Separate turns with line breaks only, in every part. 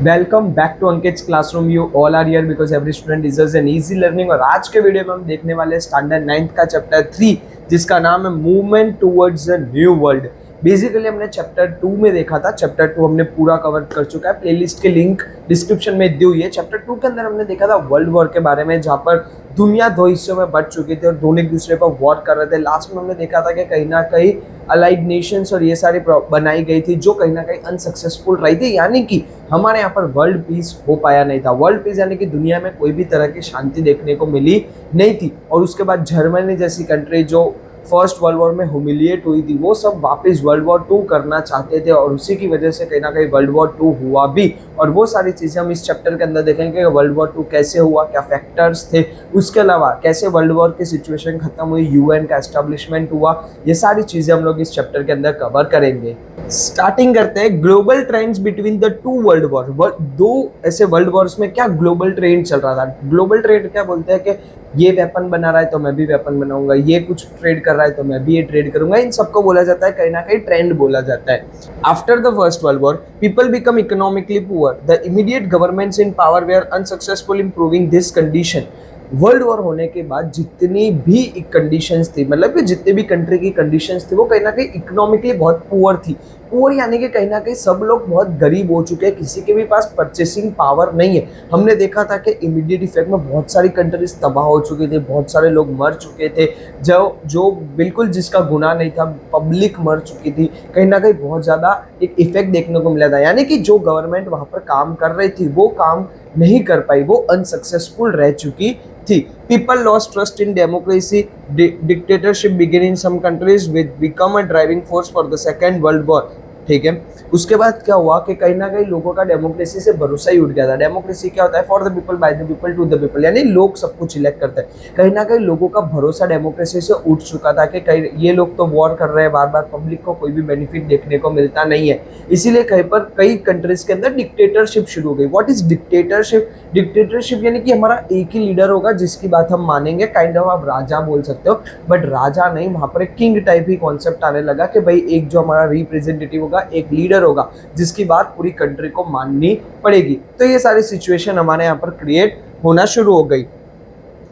Welcome back to Ankit classroom. You all are here because every student deserves an easy learning. और आज के video में हम देखने वाले हैं स्टैंडर्ड 9th का चैप्टर 3 जिसका नाम है movement towards the new world. Basically हमने चैप्टर 2 में देखा था, चैप्टर 2 हमने पूरा कवर कर चुका है, प्लेलिस्ट के लिंक डिस्क्रिप्शन में दी हुई है। चैप्टर 2 के अंदर हमने देखा था वर्ल्ड वॉर के बारे में, जहाँ पर दुनिया दो हिस्सों में बट चुकी थी और दोनों एक दूसरे पर वॉर कर रहे थे। लास्ट में हमने देखा था कि कहीं ना कहीं अलाइड नेशंस और ये सारी बनाई गई थी जो कहीं ना कहीं अनसक्सेसफुल रही थी, यानी कि हमारे यहाँ पर वर्ल्ड पीस हो पाया नहीं था। वर्ल्ड पीस यानी कि दुनिया में कोई भी तरह की शांति देखने को मिली नहीं थी। और उसके बाद जर्मनी जैसी कंट्री जो फर्स्ट वर्ल्ड वॉर में ह्यूमिलिएट हुई थी, वो सब वापस वर्ल्ड वॉर 2 करना चाहते थे और उसी की वजह से कहीं ना कहीं वर्ल्ड वॉर 2 हुआ भी। और वो सारी चीज़ें हम इस चैप्टर के अंदर देखेंगे कि वर्ल्ड वॉर 2 कैसे हुआ, क्या फैक्टर्स थे, उसके अलावा कैसे वर्ल्ड वॉर की सिचुएशन खत्म हुई, यूएन का एस्टेब्लिशमेंट हुआ। ये सारी चीज़ें हम लोग इस चैप्टर के अंदर कवर करेंगे। स्टार्टिंग करते हैं global trends between the two world war. दो ऐसे वर्ल्ड वॉर्स में क्या ग्लोबल ट्रेंड चल रहा था। ग्लोबल ट्रेंड क्या बोलते हैं कि ये वेपन बना रहा है तो मैं भी वेपन बनाऊंगा, ये कुछ ट्रेड कर रहा है तो मैं भी ये ट्रेड करूंगा। इन सबको बोला जाता है, कहीं ना कहीं ट्रेंड बोला जाता है। After the first world war people become economically poor, the immediate governments in power were unsuccessful improving this condition. World war होने के बाद जितनी भी कंडीशंस थी, मतलब कि जितनी भी कंट्री की कंडीशंस थी, वो कहीं ना कहीं इकोनॉमिकली बहुत पुअर थी। पुअर यानी कि कहीं ना कहीं सब लोग बहुत गरीब हो चुके हैं, किसी के भी पास परचेसिंग पावर नहीं है। हमने देखा था कि इमीडिएट इफेक्ट में बहुत सारी कंट्रीज तबाह हो चुकी थी, बहुत सारे लोग मर चुके थे, जो बिल्कुल जिसका गुनाह नहीं था, पब्लिक मर चुकी थी। कहीं ना कहीं बहुत ज़्यादा एक इफेक्ट देखने को मिला था, यानी कि जो गवर्नमेंट वहाँ पर काम कर रही थी वो काम नहीं कर पाई, वो अनसक्सेसफुल रह चुकी थी। People lost trust in democracy. Dictatorship began in some countries with become a driving force for the Second World War. ठीक है, उसके बाद क्या हुआ कि कहीं ना कहीं लोगों का डेमोक्रेसी से भरोसा ही उठ गया था। डेमोक्रेसी क्या होता है? For the people, by the people, to the people, यानी लोग सब कुछ इलेक्ट करते हैं। कहीं ना कहीं लोगों का भरोसा डेमोक्रेसी से उठ चुका था कि कहीं ये लोग तो वॉर कर रहे हैं बार बार, पब्लिक को कोई भी बेनिफिट देखने को मिलता नहीं है। इसीलिए कहीं पर कई कंट्रीज के अंदर डिक्टेटरशिप शुरू हो गई। What is dictatorship? डिक्टेटरशिप यानी कि हमारा एक ही लीडर होगा जिसकी बात हम मानेंगे, काइंड ऑफ आप राजा बोल सकते हो, बट राजा नहीं, वहां पर एक किंग टाइप ही कॉन्सेप्ट आने लगा कि भाई एक जो हमारा रिप्रेजेंटेटिव होगा, एक लीडर होगा जिसकी बात पूरी कंट्री को माननी पड़ेगी। तो ये सारी सिचुएशन हमारे यहाँ पर क्रिएट होना शुरू हो गई।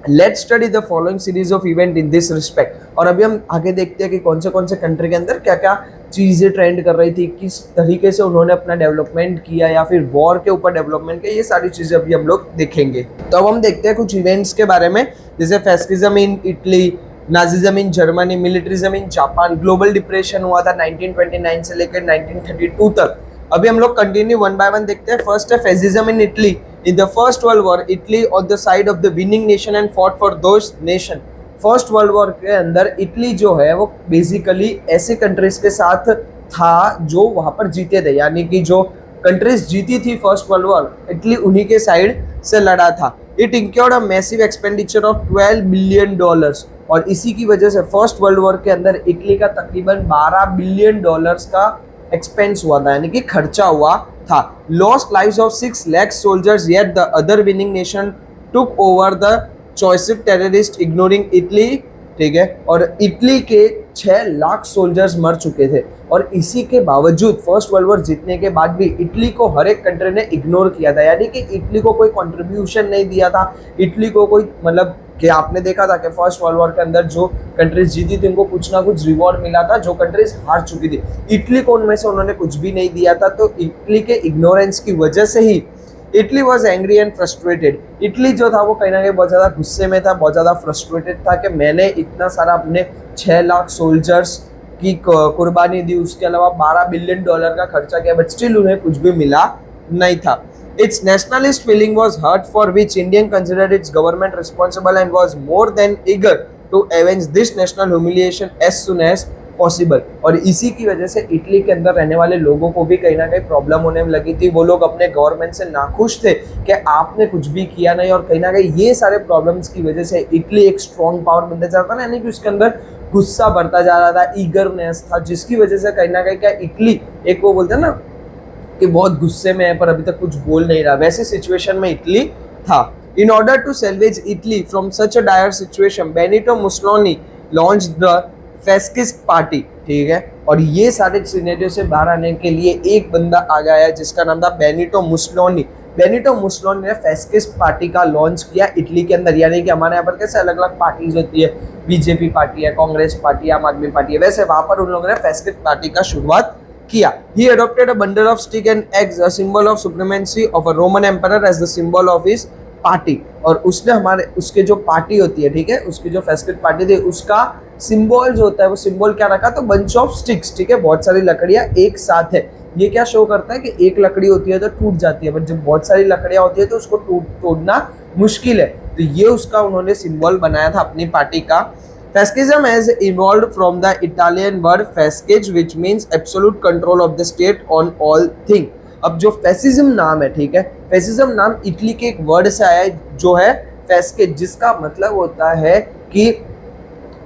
Let's study the following series of event in this respect. और अभी हम आगे देखते हैं कि कौन से कंट्री के अंदर क्या क्या चीजें ट्रेंड कर रही थी, किस तरीके से उन्होंने अपना डेवलपमेंट किया या फिर वॉर के ऊपर डेवलपमेंट किया। ये सारी चीजें अभी हम लोग देखेंगे। तो अब हम देखते हैं कुछ इवेंट्स के बारे में, जैसे fascism in Italy, Nazism in Germany, militarism in Japan. Global depression हुआ था 1929 से लेकर 1932 तक। अभी हम लोग कंटिन्यू वन बाय वन देखते हैं। फर्स्ट है fascism in Italy. In the first world war Italy on the side of the winning nation and fought for those nation. First world war के अंदर इटली जो है वो बेसिकली ऐसे countries के साथ था जो वहां पर जीते थे, यानी कि जो कंट्रीज जीती थी फर्स्ट वर्ल्ड वॉर, इटली उन्हीं के साइड से लड़ा था। It incurred a massive expenditure of $12 billion, और इसी की वजह से फर्स्ट वर्ल्ड वॉर के अंदर इटली का तकरीबन $12 बिलियन का एक्सपेंस हुआ था, यानी कि खर्चा हुआ था। Lost lives of 6 lakh soldiers, yet the other winning nation took over the decisive टेररिस्ट इग्नोरिंग इटली। ठीक है, और इटली के 6 लाख सोल्जर्स मर चुके थे, और इसी के बावजूद फर्स्ट वर्ल्ड वॉर जीतने के बाद भी इटली को हर एक कंट्री ने इग्नोर किया था, यानी कि इटली को कोई कंट्रीब्यूशन नहीं दिया था। इटली को कोई मतलब कि आपने देखा था कि फर्स्ट वर्ल्ड वॉर के अंदर जो कंट्रीज जीती थी उनको कुछ ना कुछ रिवॉर्ड मिला था, जो कंट्रीज हार चुकी थी इटली को उनमें से उन्होंने कुछ भी नहीं दिया था। तो इटली के इग्नोरेंस की वजह से ही Italy was angry and frustrated. Italy जो था वो कहीं ना कहीं बहुत ज़्यादा गुस्से में था, बहुत ज़्यादा फ्रस्ट्रेटेड था कि मैंने इतना सारा अपने 6 लाख सोल्जर्स की कुर्बानी दी, उसके अलावा $12 बिलियन का खर्चा किया, बट स्टिल उन्हें कुछ भी मिला नहीं था। Its nationalist feeling was hurt, for which Indian considered its government responsible and was more than eager to avenge this national humiliation as soon as possible। और इसी की वजह से इटली के अंदर रहने वाले लोगों को भी कहीं ना कहीं प्रॉब्लम होने में लगी थी। वो लोग अपने गवर्नमेंट से नाखुश थे कि आपने कुछ भी किया नहीं, और कहीं ना कहीं ये सारे प्रॉब्लम्स की वजह से इटली एक स्ट्रॉन्ग पावर बनता जा रहा था, यानी कि उसके अंदर गुस्सा बढ़ता जा रहा था, ईगरनेस था, जिसकी वजह से कहीं ना कहीं क्या इटली एक वो बोलते हैं ना कि बहुत गुस्से में है पर अभी तक कुछ बोल नहीं रहा, वैसे सिचुएशन में इटली था। In order to salvage Italy from such a dire situation, Benito Mussolini launched the fascist party, ठीक है। और ये सारे सिनेरियो से बाहर आने के लिए एक बंदा आ गया है जिसका नाम था बेनिटो मुसोलिनी। बेनिटो मुसोलिनी ने फैस्किस्ट पार्टी का लॉन्च किया इटली के अंदर। यानी कि हमारे यहाँ पर कैसे अलग अलग पार्टीज होती है, बीजेपी पार्टी है, कांग्रेस पार्टी है, आम आदमी पार्टी है, वैसे वहां पर उन लोगों ने फैस्किस्ट पार्टी का शुरुआत किया। He adopted a bundle of stick and eggs, a symbol of supremacy of a Roman emperor, as the symbol of his party। और उसने हमारे उसके जो पार्टी होती है, ठीक है, उसकी जो फैस्किस्ट पार्टी थी उसका सिंबल जो होता है वो सिंबल क्या रखा, तो बंच ऑफ स्टिक्स, ठीक है, बहुत सारी लकड़ियां एक साथ है। ये क्या शो करता है कि एक लकड़ी होती है तो टूट जाती है, बट जब बहुत सारी लकड़ियां होती है तो उसको तोड़ना मुश्किल है। तो ये उसका उन्होंने सिंबल बनाया था अपनी पार्टी का। Fascism has evolved from the Italian word fasces, which means absolute control of the state on all things। अब जो फैसिज्म नाम है, ठीक है, फैसिज्म नाम इटली के एक वर्ड से आया है जो है फैस्केज, जिसका मतलब होता है कि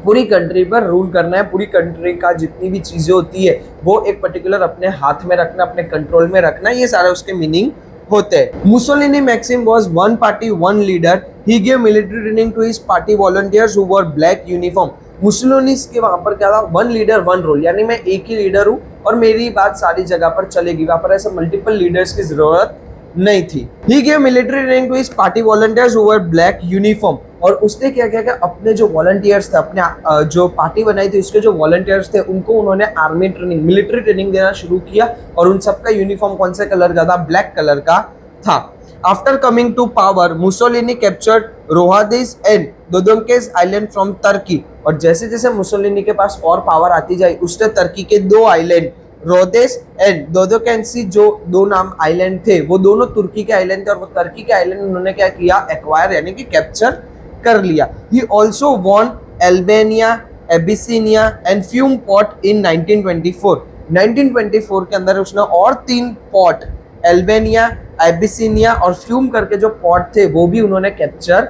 पूरी कंट्री पर रूल करना है, पूरी कंट्री का जितनी भी चीजें होती है वो एक पर्टिकुलर अपने हाथ में रखना, अपने कंट्रोल में रखना, ये सारे उसके मीनिंग होते हैं। Mussolini maxim was one party one leader. He give military training to his party volunteers who wore black uniform. Mussolini के वहां पर क्या था, वन लीडर वन रोल, यानी मैं एक ही लीडर हूँ और मेरी बात सारी जगह पर चलेगी। वहां पर ऐसे मल्टीपल लीडर्स की जरूरत नहीं थी। He give military training to his party volunteers who wore black uniform. और उसने क्या किया कि अपने जो वॉलंटियर्स थे, अपने जो पार्टी बनाई थी उसके जो वॉलंटियर्स थे उनको उन्होंने आर्मी ट्रेनिंग, मिलिट्री ट्रेनिंग देना शुरू किया। और उन सबका यूनिफॉर्म कौन से कलर का था, ब्लैक कलर का था। After coming to power Mussolini captured Rhodes and Dodecanese island from Turkey. और जैसे जैसे मुसोलिनी के पास और पावर आती जाए उसने तुर्की के दो आइलैंड रोदेस एंड दोदोकेंसी, जो दो नाम आइलैंड थे वो दोनों तुर्की के आइलैंड थे, और वो तुर्की के आइलैंड उन्होंने क्या किया, एक्वायर यानी कि कैप्चर कर लिया। He also won Albania, Abyssinia and Fiume port in 1924। 1924 के अंदर उसने और 3 पॉट, एल्बेनिया, एबिसिनिया और फ्यूम करके जो पॉट थे वो भी उन्होंने कैप्चर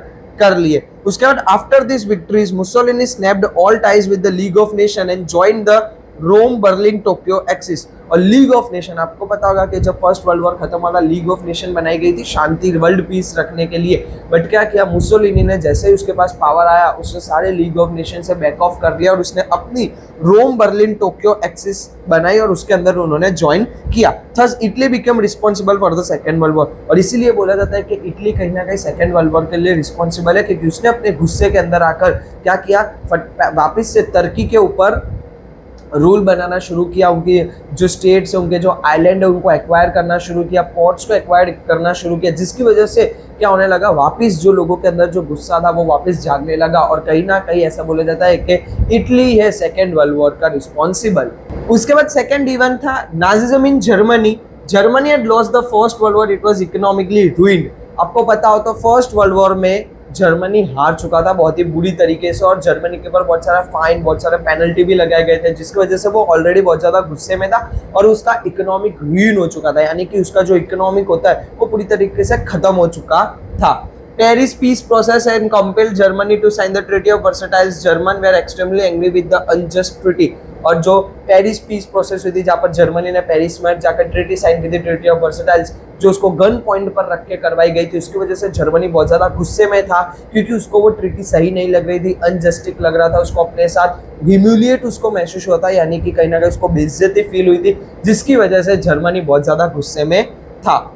कर लिए। उसके बाद after this victories Mussolini snapped all ties with the league of Nation and joined the Rome Berlin Tokyo Axis. और लीग ऑफ नेशन, आपको पता होगा कि जब फर्स्ट वर्ल्ड वॉर खत्म हुआ था लीग ऑफ नेशन बनाई गई थी शांति, वर्ल्ड पीस रखने के लिए। बट क्या किया मुसोलिनी ने, जैसे ही उसके पास पावर आया उसने सारे लीग ऑफ नेशन से बैक ऑफ कर दिया और उसने अपनी रोम बर्लिन टोक्यो एक्सिस बनाई और उसके अंदर उन्होंने ज्वाइन किया। Thus Italy become responsible for the second world war. और इसीलिए बोला जाता है कि इटली कहीं ना कहीं सेकेंड वर्ल्ड वॉर के लिए रिस्पॉन्सिबल है, क्योंकि उसने अपने गुस्से के अंदर आकर क्या किया, वापिस से तुर्की के ऊपर रूल बनाना शुरू किया, उनकी जो स्टेट्स है, उनके जो आइलैंड है उनको एक्वायर करना शुरू किया, पोर्ट्स को एक्वायर करना शुरू किया, जिसकी वजह से क्या होने लगा, वापस जो लोगों के अंदर जो गुस्सा था वो वापस जागने लगा। और कहीं ना कहीं ऐसा बोला जाता है कि इटली है सेकेंड वर्ल्ड वॉर का रिस्पॉन्सिबल। उसके बाद सेकेंड इवेंट था Nazism in Germany. Germany had lost the first world war, it was economically ruined. आपको पता हो तो फर्स्ट वर्ल्ड वॉर में जर्मनी हार चुका था बहुत ही बुरी तरीके से, और जर्मनी के ऊपर बहुत सारा फाइन, बहुत सारे पेनल्टी भी लगाए गए थे, जिसकी वजह से वो ऑलरेडी बहुत ज्यादा गुस्से में था और उसका इकोनॉमिक रूइन हो चुका था, यानी कि उसका जो इकोनॉमिक होता है वो पूरी तरीके से खत्म हो चुका था। Paris peace process and compelled Germany to sign the Treaty of Versailles. German were extremely angry with the unjust treaty। और जो पेरिस पीस प्रोसेस हुई थी जहाँ पर जर्मनी ने पेरिस में जाकर ट्रीटी साइन की थी, ट्रीटी ऑफ वर्साइल्स, जो उसको गन पॉइंट पर रख के करवाई गई थी, उसकी वजह से जर्मनी बहुत ज्यादा गुस्से में था, क्योंकि उसको वो ट्रीटी सही नहीं लग रही थी, अनजस्टिक लग रहा था, उसको अपने साथ ह्यूमिलिएट उसको महसूस होता, यानी कि कहीं ना कहीं उसको बेइज्जती फील हुई थी, जिसकी वजह से जर्मनी बहुत ज्यादा गुस्से में था।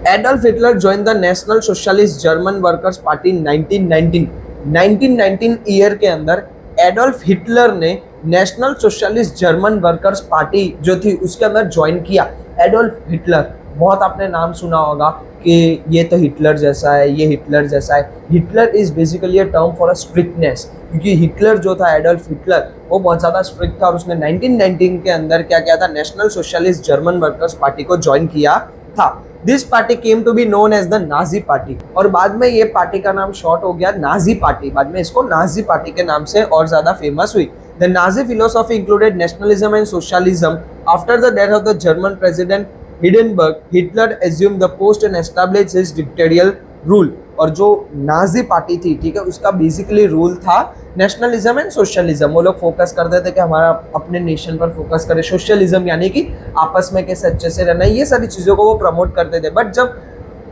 Adolf Hitler join the national Socialist German Workers party 1919 year के अंदर एडल्फ हिटलर ने national Socialist German Workers party जो थी उसके अंदर ज्वाइन किया। एडल्फ हिटलर, बहुत आपने नाम सुना होगा कि ये तो हिटलर जैसा है, ये हिटलर जैसा है। Hitler is basically a term for a strictness, क्योंकि हिटलर जो था, एडल्फ हिटलर, वो बहुत ज़्यादा स्ट्रिक्ट था और उसने 1919 के अंदर क्या किया था, National Socialist German Workers Party को ज्वाइन किया था। This party came to be known as the Nazi Party, और बाद में ये पार्टी का नाम शॉर्ट हो गया नाजी पार्टी, बाद में इसको नाजी पार्टी के नाम से और ज्यादा फेमस हुई। The Nazi philosophy included nationalism and socialism. After the death of the German president Hindenburg, Hitler assumed the post and established his dictatorial rule. और जो नाजी पार्टी थी, ठीक है, उसका बेसिकली रूल था नेशनलिज्म एंड सोशलिज्म। वो लोग focus करते थे कि हमारा अपने नेशन पर फोकस करें, सोशलिज्म यानी कि आपस में कैसे अच्छे से रहना, ये सारी चीज़ों को वो प्रमोट करते थे। बट जब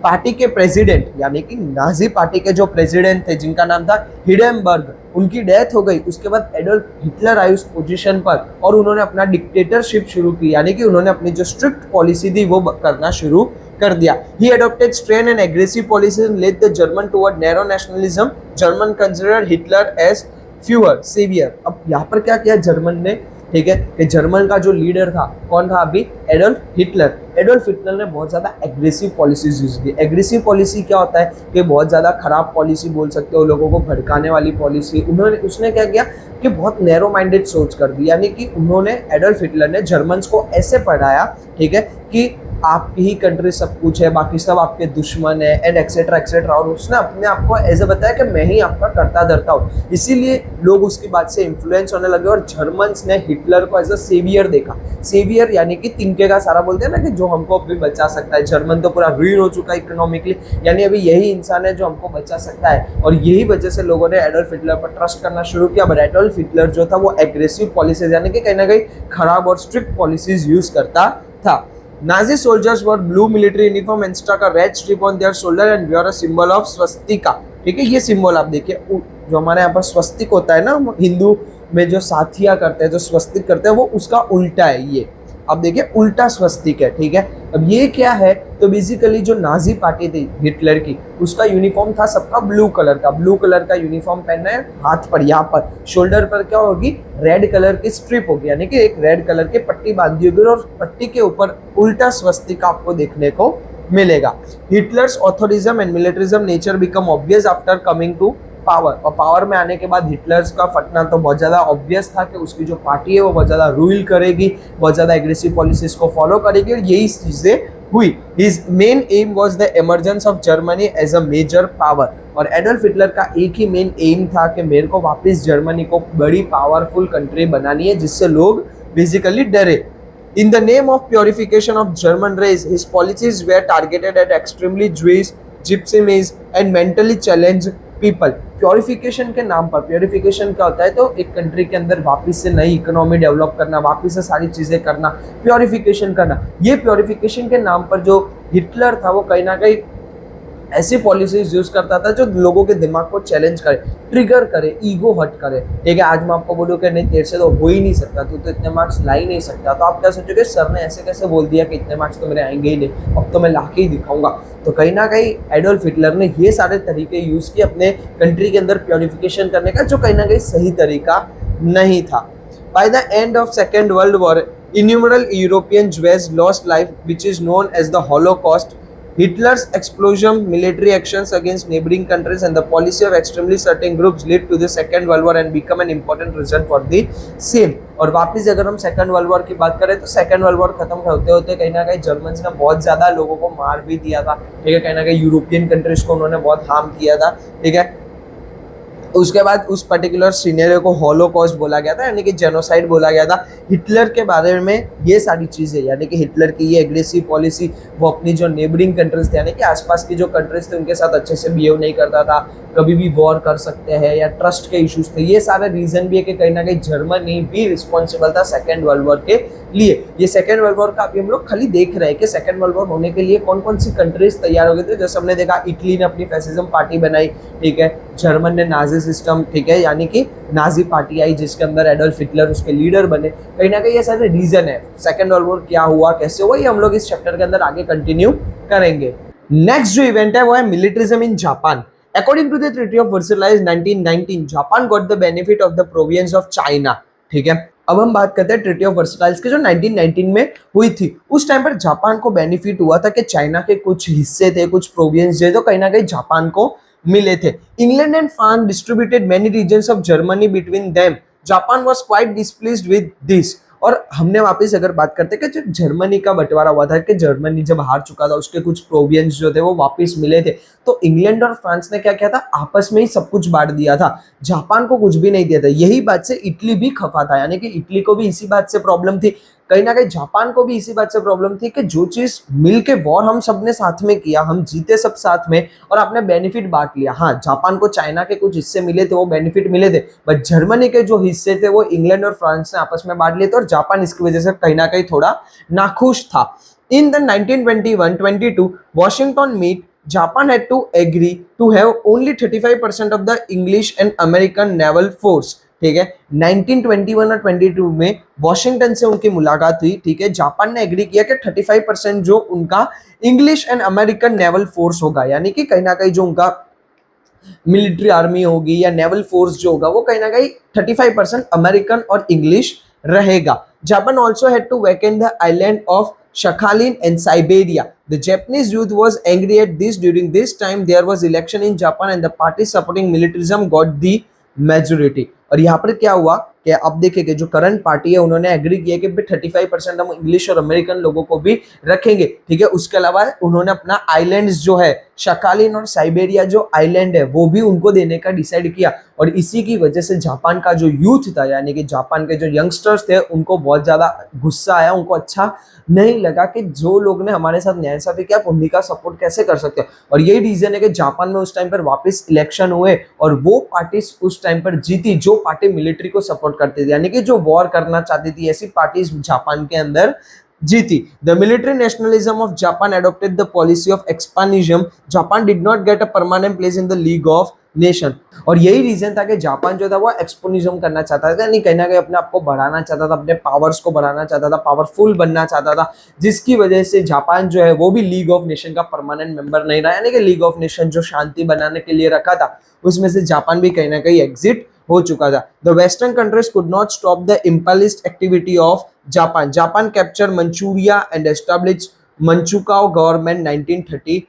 पार्टी के प्रेसिडेंट यानी कि नाजी पार्टी के जो प्रेसिडेंट थे जिनका नाम था हिडेनबर्ग, उनकी डेथ हो गई। उसके बाद एडोल्फ हिटलर आए उस पोजीशन पर और उन्होंने अपना डिक्टेटरशिप शुरू की, यानी कि उन्होंने अपनी जो स्ट्रिक्ट पॉलिसी थी वो करना शुरू कर दिया। He adopted strained and aggressive policies and led the German toward narrow nationalism. German considered Hitler as fewer savior। अब यहाँ पर क्या किया जर्मन ने, ठीक है, कि जर्मन का जो लीडर था कौन था अभी, एडोल्फ हिटलर। एडोल्फ हिटलर ने बहुत ज्यादा एग्रेसिव पॉलिसीज यूज की। एग्रेसिव पॉलिसी क्या होता है कि बहुत ज्यादा खराब पॉलिसी बोल सकते हो, लोगों को भड़काने वाली पॉलिसी। उसने क्या किया कि बहुत नैरो माइंडेड सोच कर दी, यानी कि उन्होंने एडोल्फ हिटलर ने जर्मन्स को ऐसे पढ़ाया, ठीक है, कि आपकी ही कंट्री सब कुछ है, बाकी सब आपके दुश्मन है एंड एक्सेट्रा एक्सेट्रा। और उसने अपने आप को ऐसे बताया कि मैं ही आपका करता धरता हूँ। इसीलिए लोग उसकी बात से इन्फ्लुएंस होने लगे और जर्मन्स ने हिटलर को एज अ सेवियर देखा। सेवियर यानी कि तिनके का सारा बोलते हैं ना, कि जो हमको अभी बचा सकता है। जर्मन तो पूरा रूइन हो चुका है इकोनॉमिकली, यानी अभी यही इंसान है जो हमको बचा सकता है। और यही वजह से लोगों ने एडोल्फ हिटलर पर ट्रस्ट करना शुरू किया। बट एडोल्फ हिटलर जो था वो एग्रेसिव पॉलिसीज यानी कि कहीं ना कहीं खराब और स्ट्रिक्ट पॉलिसीज यूज करता था। Nazi soldiers wore blue military uniform and stuck a red strip on their shoulder and wore a symbol of swastika। ठीक है, ये सिंबल आप देखिए, जो हमारे यहाँ पर स्वस्तिक होता है ना, हिंदू में जो साथिया करते हैं, जो स्वस्तिक करते हैं, वो उसका उल्टा है ये। अब देखिए उल्टा स्वस्तिक है, ठीक है। अब ये क्या है, तो बेसिकली जो नाजी पार्टी थी हिटलर की, उसका यूनिफॉर्म था सबका ब्लू कलर का। ब्लू कलर का यूनिफॉर्म पहनना है, हाथ पर यहाँ पर शोल्डर पर क्या होगी, रेड कलर की स्ट्रिप होगी, यानी कि एक रेड कलर की पट्टी बांधी होगी और पट्टी के ऊपर उल्टा स्वस्तिक आपको देखने को मिलेगा। Hitler's authoritarianism and militarism nature become obvious after coming to power. और पावर में आने के बाद हिटलर्स का फटना तो बहुत ज्यादा ऑब्वियस था कि उसकी जो पार्टी है वो बहुत ज्यादा रूल करेगी, बहुत ज्यादा एग्रेसिव पॉलिसीज को फॉलो करेगी, और यही चीजें हुई। His main aim was the emergence of Germany as a major power। और एडोल्फ हिटलर का एक ही मेन एम था कि मेरे को वापस जर्मनी को बड़ी पावरफुल कंट्री बनानी है जिससे लोग बेसिकली डरे। In the name of purification of German race, his policies were targeted at extremely Jewish, gypsies and mentally challenged people। Purification के नाम पर, प्योरिफिकेशन क्या होता है, तो एक कंट्री के अंदर वापस से नई इकोनॉमी डेवलप करना, वापस से सारी चीजें करना, प्योरिफिकेशन करना। ये प्योरिफिकेशन के नाम पर जो हिटलर था वो कहीं ना कहीं ऐसी पॉलिसीज यूज करता था जो लोगों के दिमाग को चैलेंज करे, ट्रिगर करे, ईगो हट करे। ठीक है, आज मैं आपको बोलूँ कि नहीं तेरे से तो हो ही नहीं सकता, तू तो इतने मार्क्स ला ही नहीं सकता, तो आप क्या सोचोगे, सर ने ऐसे कैसे बोल दिया कि इतने मार्क्स तो मेरे आएंगे ही नहीं, अब तो मैं ला के ही दिखाऊंगा। तो कहीं ना कहीं एडोल्फ हिटलर ने ये सारे तरीके यूज किए अपने कंट्री के अंदर प्योरिफिकेशन करने का, जो कहीं ना कहीं सही तरीका नहीं था। By the end of Second World War, innumerable European Jews lost life, which is known as the Holocaust। Hitler's explosion, military actions against neighboring countries, and the policy of extremely certain groups led to the Second World War and become an important reason for the same। और वापस अगर हम second world war की बात करें तो second world war खत्म होते होते कहीं ना कहीं जर्मन्स ने बहुत ज्यादा लोगों को मार भी दिया था। ठीक है, कहीं ना कहीं यूरोपियन कंट्रीज को उन्होंने बहुत हार्म किया था। ठीक है, उसके बाद उस पर्टिकुलर सिनेरियो को हॉलोकॉस्ट बोला गया था, यानी कि जेनोसाइड बोला गया था। हिटलर के बारे में ये सारी चीजें, यानी कि हिटलर की ये एग्रेसिव पॉलिसी, वो अपनी जो नेबरिंग कंट्रीज थे यानी कि आसपास की जो कंट्रीज थे उनके साथ अच्छे से बिहेव नहीं करता था, कभी भी वॉर कर सकते हैं, या ट्रस्ट के इश्यूज थे। ये सारे रीजन भी है कि कहीं ना कहीं जर्मनी भी रिस्पॉन्सिबल था सेकेंड वर्ल्ड वॉर के लिए। ये सेकेंड वर्ल्ड वॉर का अभी हम लोग खाली देख रहे हैं कि सेकेंड वर्ल्ड वॉर होने के लिए कौन कौन सी कंट्रीज तैयार हो गए थे। जैसे हमने देखा इटली ने अपनी फैसिज्म पार्टी बनाई, ठीक है, जर्मन ने नाजी सिस्टम, ठीक है, यानी कि नाजी पार्टी आई जिसके अंदर एडोल्फ हिटलर उसके लीडर बने। कहीं ना कहीं ये सारे रीजन है सेकेंड वर्ल्ड वॉर क्या हुआ, कैसे हुआ, ये हम लोग इस चैप्टर के अंदर आगे कंटिन्यू करेंगे। नेक्स्ट जो इवेंट है वो है militarism in Japan. According to the Treaty of Versailles 1919, Japan got the benefit of the province of China। ठीक है, अब हम बात करते हैं ट्रीटी ऑफ वर्साइल्स के जो 1919 में हुई थी। उस टाइम पर जापान को बेनिफिट हुआ था कि चाइना के कुछ हिस्से थे, कुछ प्रोविंस थे, तो कहीं ना कहीं जापान को मिले थे। England and France distributed many regions of Germany between them. Japan was quite displeased with this. और हमने वापस अगर बात करते हैं कि जो जर्मनी का बंटवारा हुआ था, कि जर्मनी जब हार चुका था उसके कुछ प्रोविंस जो थे वो वापस मिले थे, तो इंग्लैंड और फ्रांस ने क्या किया था, आपस में ही सब कुछ बांट दिया था, जापान को कुछ भी नहीं दिया था। यही बात से इटली भी खफा था, यानी कि इटली को भी इसी बात से प्रॉब्लम थी कहीं ना कहीं जापान को भी इसी बात से प्रॉब्लम थी कि जो चीज मिल के वॉर हम सबने साथ में किया, हम जीते सब साथ में और आपने बेनिफिट बांट लिया। हाँ, जापान को चाइना के कुछ हिस्से मिले थे, वो बेनिफिट मिले थे, बट जर्मनी के जो हिस्से थे वो इंग्लैंड और फ्रांस ने आपस में बांट लिए थे और जापान इसकी वजह से कहीं ना कहीं थोड़ा नाखुश था। In the 1921-22 Washington meet, Japan had to agree to have only 35% of the English and American naval force। ठीक है, 1921 और 22 में वॉशिंगटन से उनकी मुलाकात हुई। ठीक है, जापान ने एग्री किया कि 35% जो उनका English and American naval force होगा, यानी कि कहीं ना कहीं जो उनका मिलिट्री आर्मी होगी या नेवल फोर्स जो होगा वो कहीं ना कहीं 35% अमेरिकन और इंग्लिश रहेगा। Japan also had to vacant the island of Sakhalin and Siberia. The Japanese youth was angry at this. During this time, there was election in Japan and the parties supporting militarism got the majority. और यहाँ पर क्या हुआ कि अब देखिए कि जो करंट पार्टी है उन्होंने एग्री किया कि 35% हम इंग्लिश और अमेरिकन लोगों को भी रखेंगे। ठीक है, उसके अलावा उन्होंने अपना आइलैंड्स जो है शकालिन और साइबेरिया जो आइलैंड है वो भी उनको देने का डिसाइड किया। और इसी की वजह से जापान का जो यूथ था, यानी कि जापान के जो यंगस्टर्स थे, उनको बहुत ज्यादा गुस्सा आया, उनको अच्छा नहीं लगा कि जो लोग ने हमारे साथ नाइंसाफी किया आप उन्हीं का सपोर्ट कैसे कर सकते हैं। और यही रीजन है कि जापान में उस टाइम पर वापस इलेक्शन हुए और वो पार्टी उस टाइम पर जीती जो पार्टी मिलिट्री को सपोर्ट करती थी, यानी कि जो वॉर करना चाहती थी, ऐसी पार्टीज जापान के अंदर जीती। The military nationalism of Japan adopted the policy of expansionism. Japan did not get a permanent place in the league of nation. और यही रीजन था कि जापान जो था वो एक्सपोनिज्म करना चाहता था, यानी कहीं ना कहीं अपने आप को बढ़ाना चाहता था, अपने पावर्स को बढ़ाना चाहता था, पावरफुल बनना चाहता था, जिसकी वजह से जापान जो है वो भी लीग ऑफ नेशन का परमानेंट मेंबर नहीं रहा। यानी कि लीग ऑफ नेशन जो शांति बनाने के लिए रखा था उसमें से जापान भी कहीं ना कहीं एग्जिट हो चुका था। The western countries could not stop the imperialist activity of Japan. Japan captured Manchuria and established Manchukuo government 1932।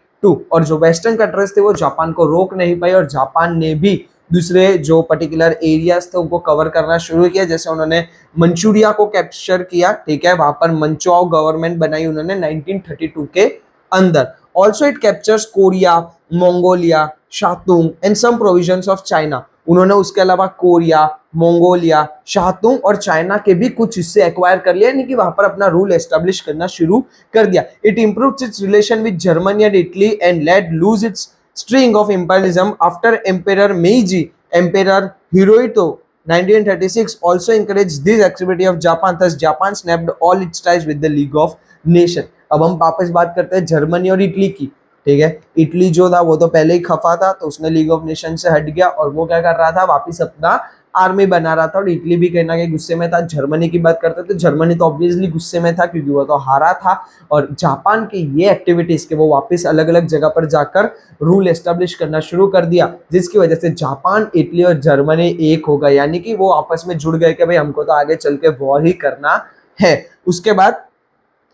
और जो वेस्टर्न कंट्रीज थे वो जापान को रोक नहीं पाए और जापान ने भी दूसरे जो पर्टिकुलर एरियाज थे उनको कवर करना शुरू किया। जैसे उन्होंने मंचूरिया को कैप्चर किया, ठीक है, वहां पर मंचुआओ गवर्नमेंट बनाई उन्होंने 1932 के अंदर। Also it captures Korea, Mongolia, Shantung and some provinces of China. उन्होंने उसके अलावा कोरिया, मंगोलिया, शातुंग और चाइना के भी कुछ हिस्से एक्वायर कर लिए, यानी कि वहां पर अपना रूल एस्टेब्लिश करना शुरू कर दिया। It improved it's relation with Germany and Italy and let lose its string of imperialism after Emperor Meiji. Emperor Hirohito 1936 also encouraged this activity of Japan. Thus Japan snapped all its ties with the League of Nations. अब हम वापस बात करते हैं Germany और Italy की। ठीक है, इटली जो था वो तो पहले ही खफा था तो उसने लीग ऑफ नेशन से हट गया और वो क्या कर रहा था, वापस अपना आर्मी बना रहा था। और इटली भी कहीं ना कहीं गुस्से में था। जर्मनी की बात करते तो जर्मनी तो ऑब्वियसली गुस्से में था क्योंकि वो तो हारा था। और जापान की ये एक्टिविटीज के वो वापस अलग अलग जगह पर जाकर रूल एस्टेब्लिश करना शुरू कर दिया, जिसकी वजह से जापान, इटली और जर्मनी एक हो गए, यानी कि वो आपस में जुड़ गए कि भाई हमको तो आगे चल के वॉर ही करना है। उसके बाद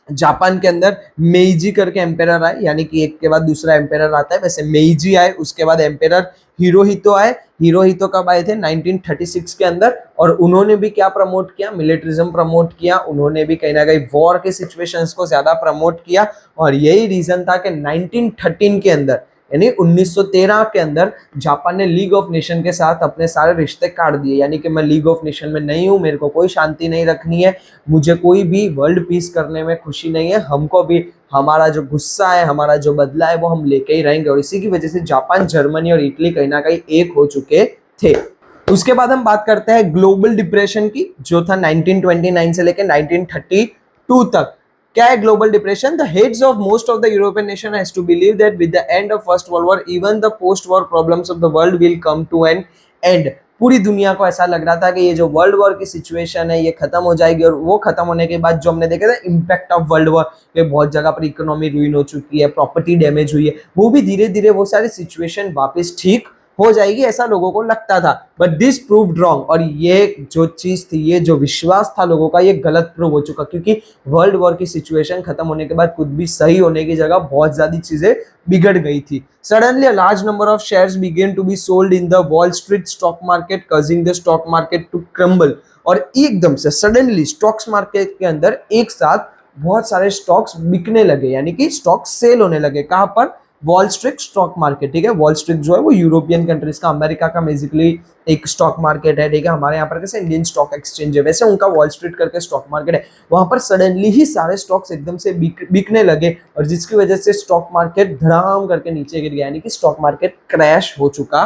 जापान के अंदर मेइजी करके एम्पेरर आए, यानी कि एक के बाद दूसरा एम्पेरर आता है, वैसे मेइजी आए, उसके बाद एम्पेरर हिरोहितो आए। हिरोहितो कब आए थे? 1936 के अंदर। और उन्होंने भी क्या प्रमोट किया? मिलिट्रिज्म प्रमोट किया। उन्होंने भी कहीं ना कहीं वॉर के सिचुएशंस को ज्यादा प्रमोट किया। और यही रीजन था कि 1913 के अंदर, यानी 1913 के अंदर जापान ने लीग ऑफ नेशन के साथ अपने सारे रिश्ते काट दिए, यानी कि मैं लीग ऑफ नेशन में नहीं हूं, मेरे को कोई शांति नहीं रखनी है, मुझे कोई भी वर्ल्ड पीस करने में खुशी नहीं है, हमको भी हमारा जो गुस्सा है, हमारा जो बदला है वो हम लेके ही रहेंगे। और इसी की वजह से जापान, जर्मनी और इटली कहीं ना कहीं एक हो चुके थे। उसके बाद हम बात करते हैं ग्लोबल डिप्रेशन की, जो था 1929 से लेकर 1932 तक। क्या है global depression? The heads of most of the European nation has to believe that with the end of first world war even the post war problems of the world will come to an end. पूरी दुनिया को ऐसा लग रहा था कि ये जो वर्ल्ड वॉर की सिचुएशन है ये खत्म हो जाएगी। और वो खत्म होने के बाद जो हमने देखा था इम्पैक्ट ऑफ वर्ल्ड वॉर, ये बहुत जगह पर इकोनॉमी रुइन हो चुकी है, प्रॉपर्टी डैमेज हुई है, वो भी धीरे धीरे वो सारी सिचुएशन वापस ठीक हो जाएगी, ऐसा लोगों को लगता था। But this proved wrong. और ये जो चीज थी, ये जो विश्वास था लोगों का, ये गलत प्रूव हो चुका, क्योंकि वर्ल्ड वॉर की सिचुएशन खत्म होने के बाद कुछ भी सही होने की जगह बहुत ज्यादा चीजें बिगड़ गई थी। Suddenly a large number of shares began to be sold in the Wall Street stock market, causing the stock market to crumble. और एकदम से सडनली स्टॉक्स मार्केट के अंदर एक साथ बहुत सारे स्टॉक्स बिकने लगे, यानी कि स्टॉक सेल होने लगे। कहां पर? वॉल स्ट्रीट स्टॉक मार्केट, ठीक है। वॉल स्ट्रीट जो है वो यूरोपियन कंट्रीज का, अमेरिका का बेसिकली एक स्टॉक मार्केट है, ठीक है। हमारे यहाँ पर कैसे इंडियन स्टॉक एक्सचेंज है, वैसे उनका वॉल स्ट्रीट करके स्टॉक मार्केट है। वहां पर सडनली ही सारे स्टॉक्स एकदम से बिकने लगे और जिसकी वजह से स्टॉक मार्केट धड़ाम करके नीचे गिर गया, यानी कि स्टॉक मार्केट क्रैश हो चुका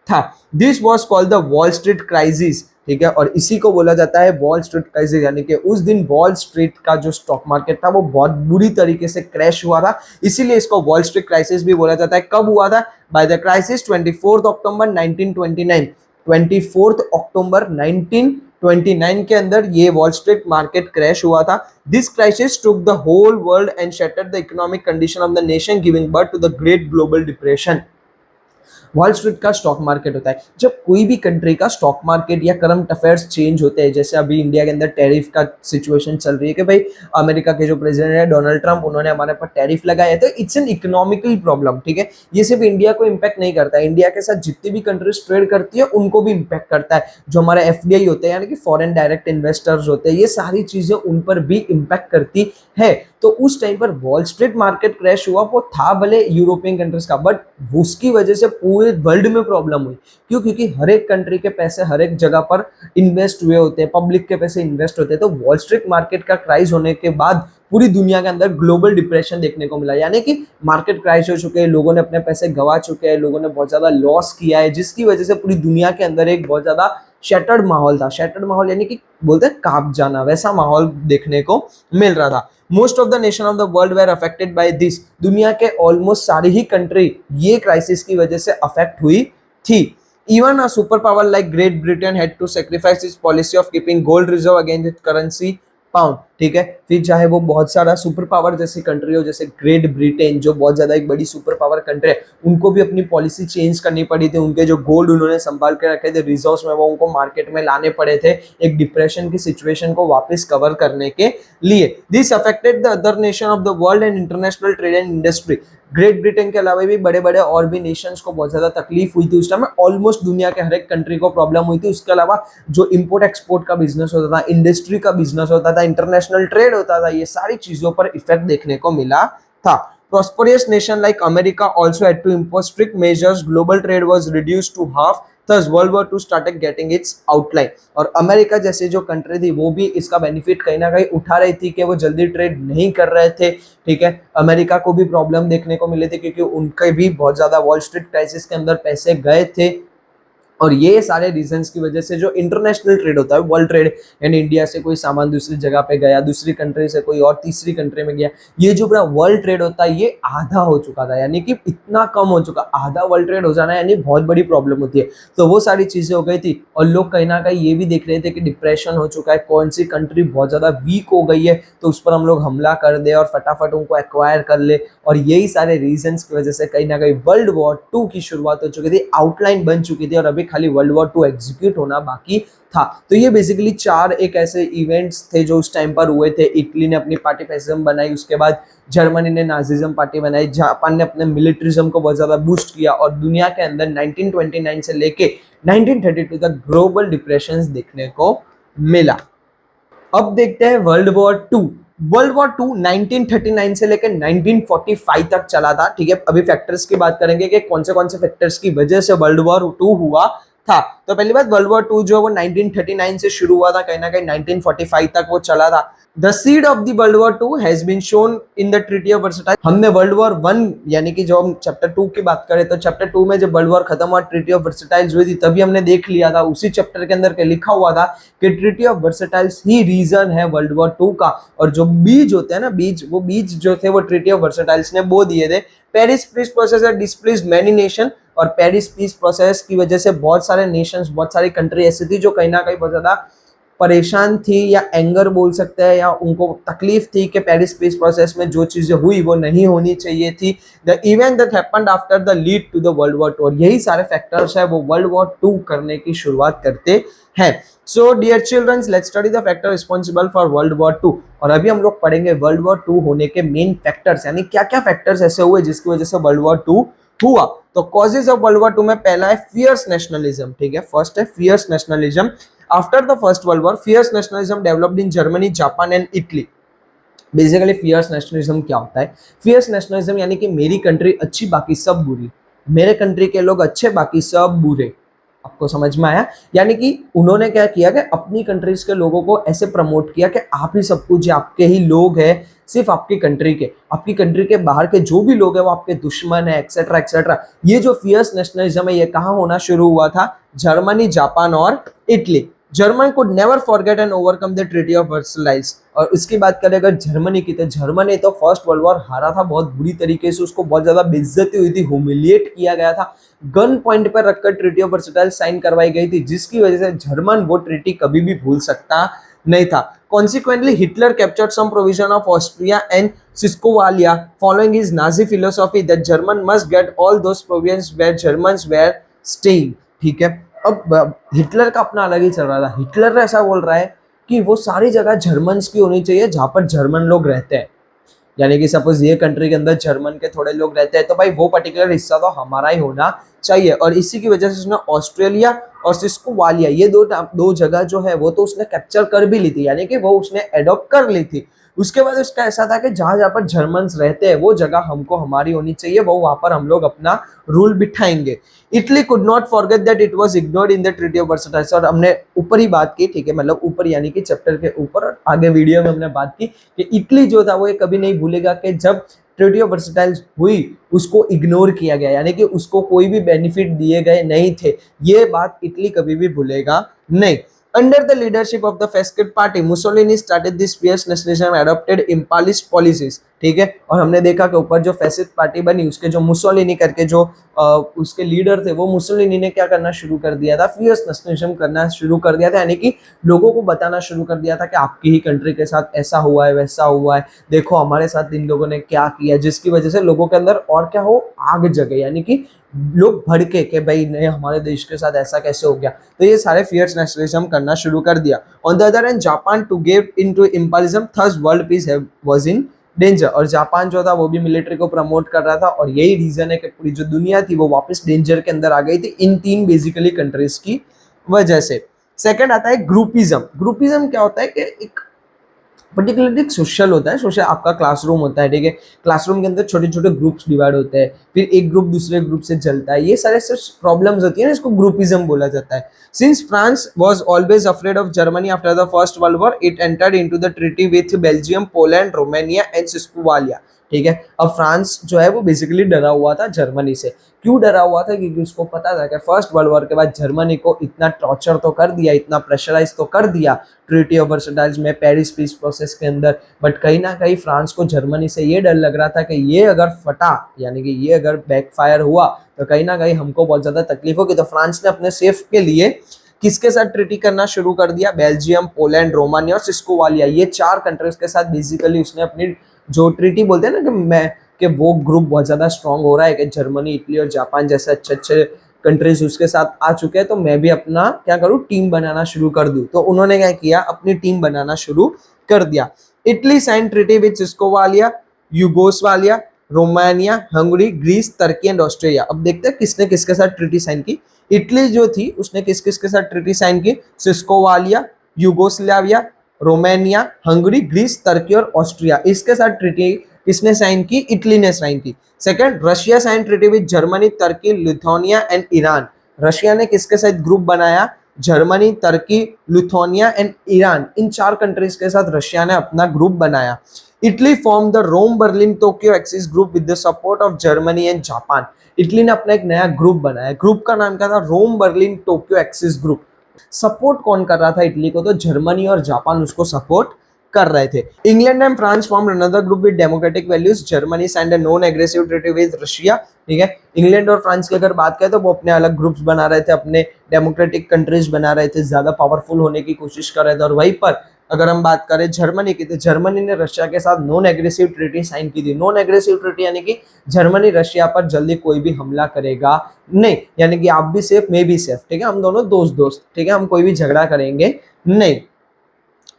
था। This was called the Wall street crisis, ठीक है। और इसी को बोला जाता है वॉल स्ट्रीट क्राइसिस, यानी कि उस दिन वॉल स्ट्रीट का जो स्टॉक मार्केट था वो बहुत बुरी तरीके से क्रैश हुआ था, इसीलिए इसको वॉल स्ट्रीट क्राइसिस भी बोला जाता है। कब हुआ था? बाय द क्राइसिस 24 अक्टूबर 1929, 24 अक्टूबर 1929 के अंदर ये वॉल स्ट्रीट मार्केट क्रैश हुआ था। This crisis took the whole world and shattered the economic condition of the nation, giving birth to the great global depression. Wall Street का स्टॉक मार्केट होता है जब कोई भी कंट्री का स्टॉक मार्केट या करंट अफेयर्स चेंज होते हैं, जैसे अभी इंडिया के अंदर टैरिफ का सिचुएशन चल रही है कि भाई अमेरिका के जो प्रेसिडेंट है डोनाल्ड ट्रंप, उन्होंने हमारे पर टैरिफ लगाया है, तो इट्स एन इकोनॉमिकल प्रॉब्लम, ठीक है। ये सिर्फ इंडिया को इम्पैक्ट नहीं करता है, इंडिया के साथ जितनी भी कंट्रीज ट्रेड करती है उनको भी इम्पैक्ट करता है। जो हमारे एफडीआई होते हैं यानी कि फॉरेन डायरेक्ट इन्वेस्टर्स होते हैं, ये सारी चीजें उन पर भी इम्पैक्ट करती है। तो उस टाइम पर वॉल स्ट्रीट मार्केट क्रैश हुआ, वो था भले यूरोपियन कंट्रीज का, बट उसकी वजह से पूरे वर्ल्ड में प्रॉब्लम हुई। क्यों? क्योंकि हर एक कंट्री के पैसे हर एक जगह पर इन्वेस्ट हुए होते हैं, पब्लिक के पैसे इन्वेस्ट होते हैं। तो वॉल स्ट्रीट मार्केट का क्राइस होने के बाद पूरी दुनिया के अंदर ग्लोबल डिप्रेशन देखने को मिला, यानी कि मार्केट क्राइस हो चुके हैं, लोगों ने अपने पैसे गंवा चुके हैं, लोगों ने बहुत ज्यादा लॉस किया है, जिसकी वजह से पूरी दुनिया के अंदर एक बहुत ज्यादा शैटर्ड माहौल था। शैटर्ड माहौल यानी कि बोलते हैं कांप जाना, वैसा माहौल देखने को मिल रहा था। Most of the nation of the world were affected by this, दुनिया के ऑलमोस्ट सारी ही कंट्री ये क्राइसिस की वजह से अफेक्ट हुई थी। Even a super power like great Britain had to sacrifice its policy of keeping gold reserve against its currency pound, ठीक है। फिर चाहे वो बहुत सारा सुपर पावर जैसी कंट्री हो, जैसे ग्रेट ब्रिटेन जो बहुत ज्यादा एक बड़ी सुपर पावर कंट्री है, उनको भी अपनी पॉलिसी चेंज करनी पड़ी थी। उनके जो गोल्ड उन्होंने संभाल के रखे थे रिजर्व्स में, वो उनको मार्केट में लाने पड़े थे एक डिप्रेशन की सिचुएशन को वापस कवर करने के लिए। This affected the other nation of the world and international trade and industry. Great Britain के अलावा भी बड़े बड़े और भी नेशंस को बहुत ज्यादा तकलीफ हुई थी उस टाइम में, ऑलमोस्ट दुनिया के हर एक कंट्री को प्रॉब्लम हुई थी। उसके अलावा जो इंपोर्ट एक्सपोर्ट का बिजनेस होता था, इंडस्ट्री का बिजनेस होता था, इंटरनेशनल ट्रेड होता था, ये सारी चीजों पर इफेक्ट देखने को मिला था। Prosperous nation like America also had to impose strict measures. Global trade was reduced to half. Thus World War II started getting its outline. और अमेरिका जैसे जो कंट्री थी वो भी इसका बेनिफिट कहीं ना कहीं उठा रही थी कि वो जल्दी ट्रेड नहीं कर रहे थे, ठीक है। अमेरिका को भी प्रॉब्लम देखने को मिले थे क्योंकि उनके भी बहुत ज्यादा वॉल स्ट्रीट क्राइसिस के अंदर पैसे गए थे। और ये सारे रीजंस की वजह से जो इंटरनेशनल ट्रेड होता है, वर्ल्ड ट्रेड, यानी इंडिया से कोई सामान दूसरी जगह पे गया, दूसरी कंट्री से कोई और तीसरी कंट्री में गया, ये जो पूरा वर्ल्ड ट्रेड होता है ये आधा हो चुका था, यानी कि इतना कम हो चुका। आधा वर्ल्ड ट्रेड हो जाना यानी बहुत बड़ी प्रॉब्लम होती है। तो वो सारी चीजें हो गई थी और लोग कहीं ना कहीं ये भी देख रहे थे कि डिप्रेशन हो चुका है, कौन सी कंट्री बहुत ज्यादा वीक हो गई है तो उस पर हम लोग हमला कर दे और फटाफट उनको एक्वायर कर ले। और यही सारे रीजंस की वजह से कहीं ना कहीं वर्ल्ड वॉर 2 की शुरुआत हो चुकी थी, आउटलाइन बन चुकी थी और अभी खाली वर्ल्ड वॉर 2 एग्जीक्यूट होना बाकी था। तो ये बेसिकली 4 एक ऐसे इवेंट्स थे जो उस टाइम पर हुए थे। इटली ने अपनी पार्टी फैसिज्म बनाई, उसके बाद जर्मनी ने नाजिज्म पार्टी बनाई, जापान ने अपने मिलिट्रिज्म को बहुत ज्यादा बूस्ट किया और दुनिया के अंदर 1929 से लेके 1932 तक ग्लोबल डिप्रेशन देखने को मिला। अब देखते हैं वर्ल्ड वॉर 2। वर्ल्ड वॉर 2 1939 से लेकर 1945 तक चला था, ठीक है। अभी फैक्टर्स की बात करेंगे कि कौन से फैक्टर्स की वजह से वर्ल्ड वॉर 2 हुआ था। तो पहली बात, वर्ल्ड वॉर 2 जो वो 1939 से शुरू हुआ था, कहीं ना कहीं 1945 तक वो चला था। The seed of the world war 2 has been shown in the treaty of Versailles. हमने वर्ल्ड वॉर 1 यानी कि जो हम चैप्टर 2 की बात करें तो चैप्टर 2 में जब वर्ल्ड वॉर खत्म हुआ, ट्रीटी ऑफ वर्सटाइल्स हुई थी, तभी हमने देख लिया था, उसी चैप्टर के अंदर लिखा हुआ था कि ट्रीटी ऑफ वर्सटाइल्स ही रीजन है वर्ल्ड वॉर 2 का। और जो बीज होते हैं ना, वो बीज जो थे वो ट्रीटी ऑफ वर्सटाइल्स ने बो दिए थे। Paris peace process had displaced many nation, और पेरिस पीस प्रोसेस की वजह से बहुत सारे नेशंस, बहुत सारी कंट्री ऐसी थी जो कहीं ना कहीं बहुत ज्यादा परेशान थी या एंगर बोल सकते हैं, या उनको तकलीफ थी कि पेरिस पीस प्रोसेस में जो चीजें हुई वो नहीं होनी चाहिए थी। The event that happened after the lead to the world war 2, और यही सारे फैक्टर्स है वो वर्ल्ड वॉर 2 करने की शुरुआत करते हैं। So dear childrens, let's study the factor responsible for world war 2। और अभी हम लोग पढ़ेंगे वर्ल्ड वॉर 2 होने के मेन फैक्टर्स, यानी क्या क्या फैक्टर्स ऐसे हुए जिसकी वजह से वर्ल्ड वॉर 2 हुआ। तो कॉजेज ऑफ वर्ल्ड वॉर 2 में पहला है फियर्स नेशनलिज्म, ठीक है। फर्स्ट है fierce nationalism. After the first world war, fierce nationalism developed in Germany, Japan and Italy. Basically fierce nationalism क्या होता है? फियर्स नेशनलिज्म यानी कि मेरी कंट्री अच्छी बाकी सब बुरी, मेरे कंट्री के लोग अच्छे बाकी सब बुरे। आपको समझ में आया? यानी कि उन्होंने क्या किया कि अपनी कंट्रीज के लोगों को ऐसे प्रमोट किया कि आप ही सब कुछ, आपके ही लोग हैं, सिर्फ आपकी कंट्री के, आपकी कंट्री के बाहर के जो भी लोग हैं वो आपके दुश्मन है, एक्सेट्रा एक्सेट्रा। ये जो फियर्स नेशनलिज्म है ये कहाँ होना शुरू हुआ था? जर्मनी, जापान और Italy. German could never forget and overcome the treaty of Versailles. और उसकी बात करें अगर जर्मनी की, तो जर्मनी तो फर्स्ट वर्ल्ड वॉर हारा था बहुत बुरी तरीके से, उसको बहुत ज्यादा बेइज्जती हुई थी, ह्यूमिलिएट किया गया था, गन पॉइंट पर रखकर ट्रीटी ऑफ वर्साइल्स साइन करवाई गई थी, जिसकी वजह से जर्मन वो ट्रीटी कभी भी भूल सकता नहीं था। Consequently, Hitler captured some provision of Austria and Ciscovalia following his Nazi philosophy that German must get all those provinces where Germans were staying। ठीक है, अब हिटलर का अपना अलग ही चल रहा था। हिटलर ऐसा बोल रहा है कि वो सारी जगह जर्मन्स की होनी चाहिए जहां पर जर्मन लोग रहते हैं। यानी कि सपोज ये कंट्री के अंदर जर्मन के थोड़े लोग रहते हैं तो भाई वो पर्टिकुलर हिस्सा तो हमारा ही होना चाहिए। और इसी की वजह से उसने ऑस्ट्रेलिया और सिस्कोवालिया ये दो जगह जो है वो तो उसने कैप्चर कर भी ली थी, यानी कि वो उसने एडॉप्ट कर ली थी। उसके बाद उसका ऐसा था कि जहां जहां पर जर्मन्स रहते हैं वो जगह हमको हमारी होनी चाहिए, वो वहां पर हम लोग अपना रूल बिठाएंगे। Italy could not forget that it was ignored in the treaty of Versailles. और हमने ऊपर ही बात की, ठीक है, मतलब ऊपर यानी कि चैप्टर के ऊपर, आगे वीडियो में हमने बात की कि इटली जो था वो ये कभी नहीं भूलेगा कि जब ट्रीटी ऑफ वर्साइल्स हुई उसको इग्नोर किया गया, यानी कि उसको कोई भी बेनिफिट दिए गए नहीं थे। ये बात इटली कभी भी भूलेगा नहीं। Under the leadership of the Fascist Party, Mussolini started this fierce nationalism, adopted imperialist policies। ठीक है, और हमने देखा कि ऊपर जो फैसिस्ट पार्टी बनी उसके जो मुसोलिनी करके जो उसके लीडर थे, वो मुसोलिनी ने क्या करना शुरू कर दिया था? फियर्स नेशनलिज्म करना शुरू कर दिया था, यानी कि लोगों को बताना शुरू कर दिया था कि आपकी ही कंट्री के साथ ऐसा हुआ है, वैसा हुआ है, देखो हमारे साथ इन लोगों ने क्या किया, जिसकी वजह से लोगों के अंदर और क्या हो, आग जगे, यानी कि लोग भड़के कि भाई नहीं हमारे देश के साथ ऐसा कैसे हो गया। तो ये सारे फियर्स नेशनलिज्म करना शुरू कर दिया। On the other hand Japan to give into imperialism, thus world peace was in danger. और जापान जो था वो भी मिलिट्री को प्रमोट कर रहा था, और यही रीजन है कि पूरी जो दुनिया थी वो वापस डेंजर के अंदर आ गई थी इन तीन बेसिकली कंट्रीज की वजह से। सेकंड आता है ग्रुपिज्म। ग्रुपिज्म क्या होता है कि एक पर्टिकुलरली सोशल होता है, सोशल आपका क्लासरूम होता है, ठीक है, क्लासरूम के अंदर छोटे छोटे ग्रुप्स डिवाइड होते हैं, फिर एक ग्रुप दूसरे ग्रुप से जलता है, ये सारे प्रॉब्लम्स होती है ना, इसको ग्रुपिज्म बोला जाता है। Since France was always afraid of Germany after the first world war, it entered into the treaty with Belgium, Poland, Romania and सिस्कोवालिया। ठीक है, अब फ्रांस जो है वो बेसिकली डरा हुआ था जर्मनी से। क्यों डरा हुआ था? क्योंकि उसको पता था कि फर्स्ट वर्ल्ड वॉर के बाद जर्मनी को इतना टॉर्चर तो कर दिया, इतना प्रेशराइज तो कर दिया ट्रीटी ऑफ वर्साइल्स में, पेरिस पीस प्रोसेस के अंदर, बट कहीं ना कहीं फ्रांस को जर्मनी से ये डर लग रहा था कि ये अगर फटा, यानी कि ये अगर बैकफायर हुआ तो कहीं ना कहीं हमको बहुत ज्यादा तकलीफ होगी। तो फ्रांस ने अपने सेफ के लिए किसके साथ ट्रीटी करना शुरू कर दिया? बेल्जियम, पोलैंड, रोमानिया और सिस्कोवालिया, ये चार कंट्रीज के साथ बेसिकली उसने अपनी जो ट्रीटी बोलते हैं ना कि वो ग्रुप बहुत ज्यादा स्ट्रांग हो रहा है कि जर्मनी, इटली और जापान जैसे अच्छे अच्छे कंट्रीज उसके साथ आ चुके हैं, तो मैं भी अपना क्या करूं, टीम बनाना शुरू कर दूं। तो उन्होंने क्या किया? अपनी टीम बनाना शुरू कर दिया। इटली साइन ट्रीटी विद सिस्कोवालिया, Yugoslavia, Romania, Hungary, Greece, Turkey and Australia. अब देखते हैं किसने किसके साथ ट्रीटी साइन की। इटली जो थी उसने किस किस के साथ ट्रीटी साइन की? सिस्कोवालिया, यूगोस्लाविया, रोमानिया, हंगरी, ग्रीस, तुर्की और ऑस्ट्रिया, इसके साथ ट्रीटी किसने साइन की? इटली ने साइन की। Second, Russia sign treaty with Germany, Turkey, Lithuania and Iran. Russia ने किसके साथ ग्रुप बनाया? Germany, Turkey, Lithuania and Iran, इन चार कंट्रीज के साथ रशिया ने अपना ग्रुप बनाया। Italy form the Rome Berlin Tokyo axis group with the support of Germany and Japan. Italy ने अपना एक नया ग्रुप बनाया, ग्रुप का नाम क्या था? Rome Berlin Tokyo axis group. Support कौन कर रहा था इटली को? तो जर्मनी और जापान उसको सपोर्ट कर रहे थे। England and France form another group with democratic values. Germany signed a non aggressive treaty with Russia. ठीक है, इंग्लैंड और फ्रांस की अगर बात करें तो वो अपने अलग ग्रुप्स बना रहे थे, अपने डेमोक्रेटिक कंट्रीज बना रहे थे, ज्यादा पावरफुल होने की कोशिश कर रहे थे। और वहीं पर अगर हम बात करें जर्मनी की, तो जर्मनी ने रशिया के साथ नॉन एग्रेसिव ट्रीटी साइन की थी। नॉन एग्रेसिव ट्रीटी यानी कि जर्मनी रशिया पर जल्दी कोई भी हमला करेगा नहीं, यानी कि आप भी सेफ, मैं भी सेफ, ठीक है, हम दोनों दोस्त दोस्त, ठीक है, हम कोई भी झगड़ा करेंगे नहीं।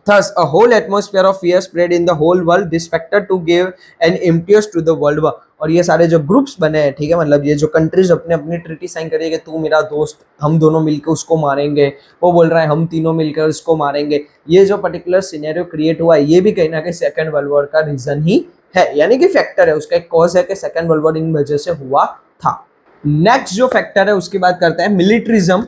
Thus, a whole atmosphere of fear spread in the whole world. This factor to give an impetus to the world war. और ये सारे जो ग्रुप्स बने हैं, ठीक है, मतलब ये जो कंट्रीज अपने अपनी ट्रीटी साइन करी है कि तू मेरा दोस्त, हम दोनों मिलकर उसको मारेंगे, वो बोल रहा है हम तीनों मिलकर उसको मारेंगे, ये जो पर्टिकुलर सिनेरियो क्रिएट हुआ है ये भी कहीं ना कहीं सेकेंड वर्ल्ड वॉर का रीजन ही है, यानी कि फैक्टर है, उसका एक कॉज है कि सेकेंड वर्ल्ड वॉर इन वजह से हुआ था। नेक्स्ट जो फैक्टर है उसकी बात करते हैं militarism.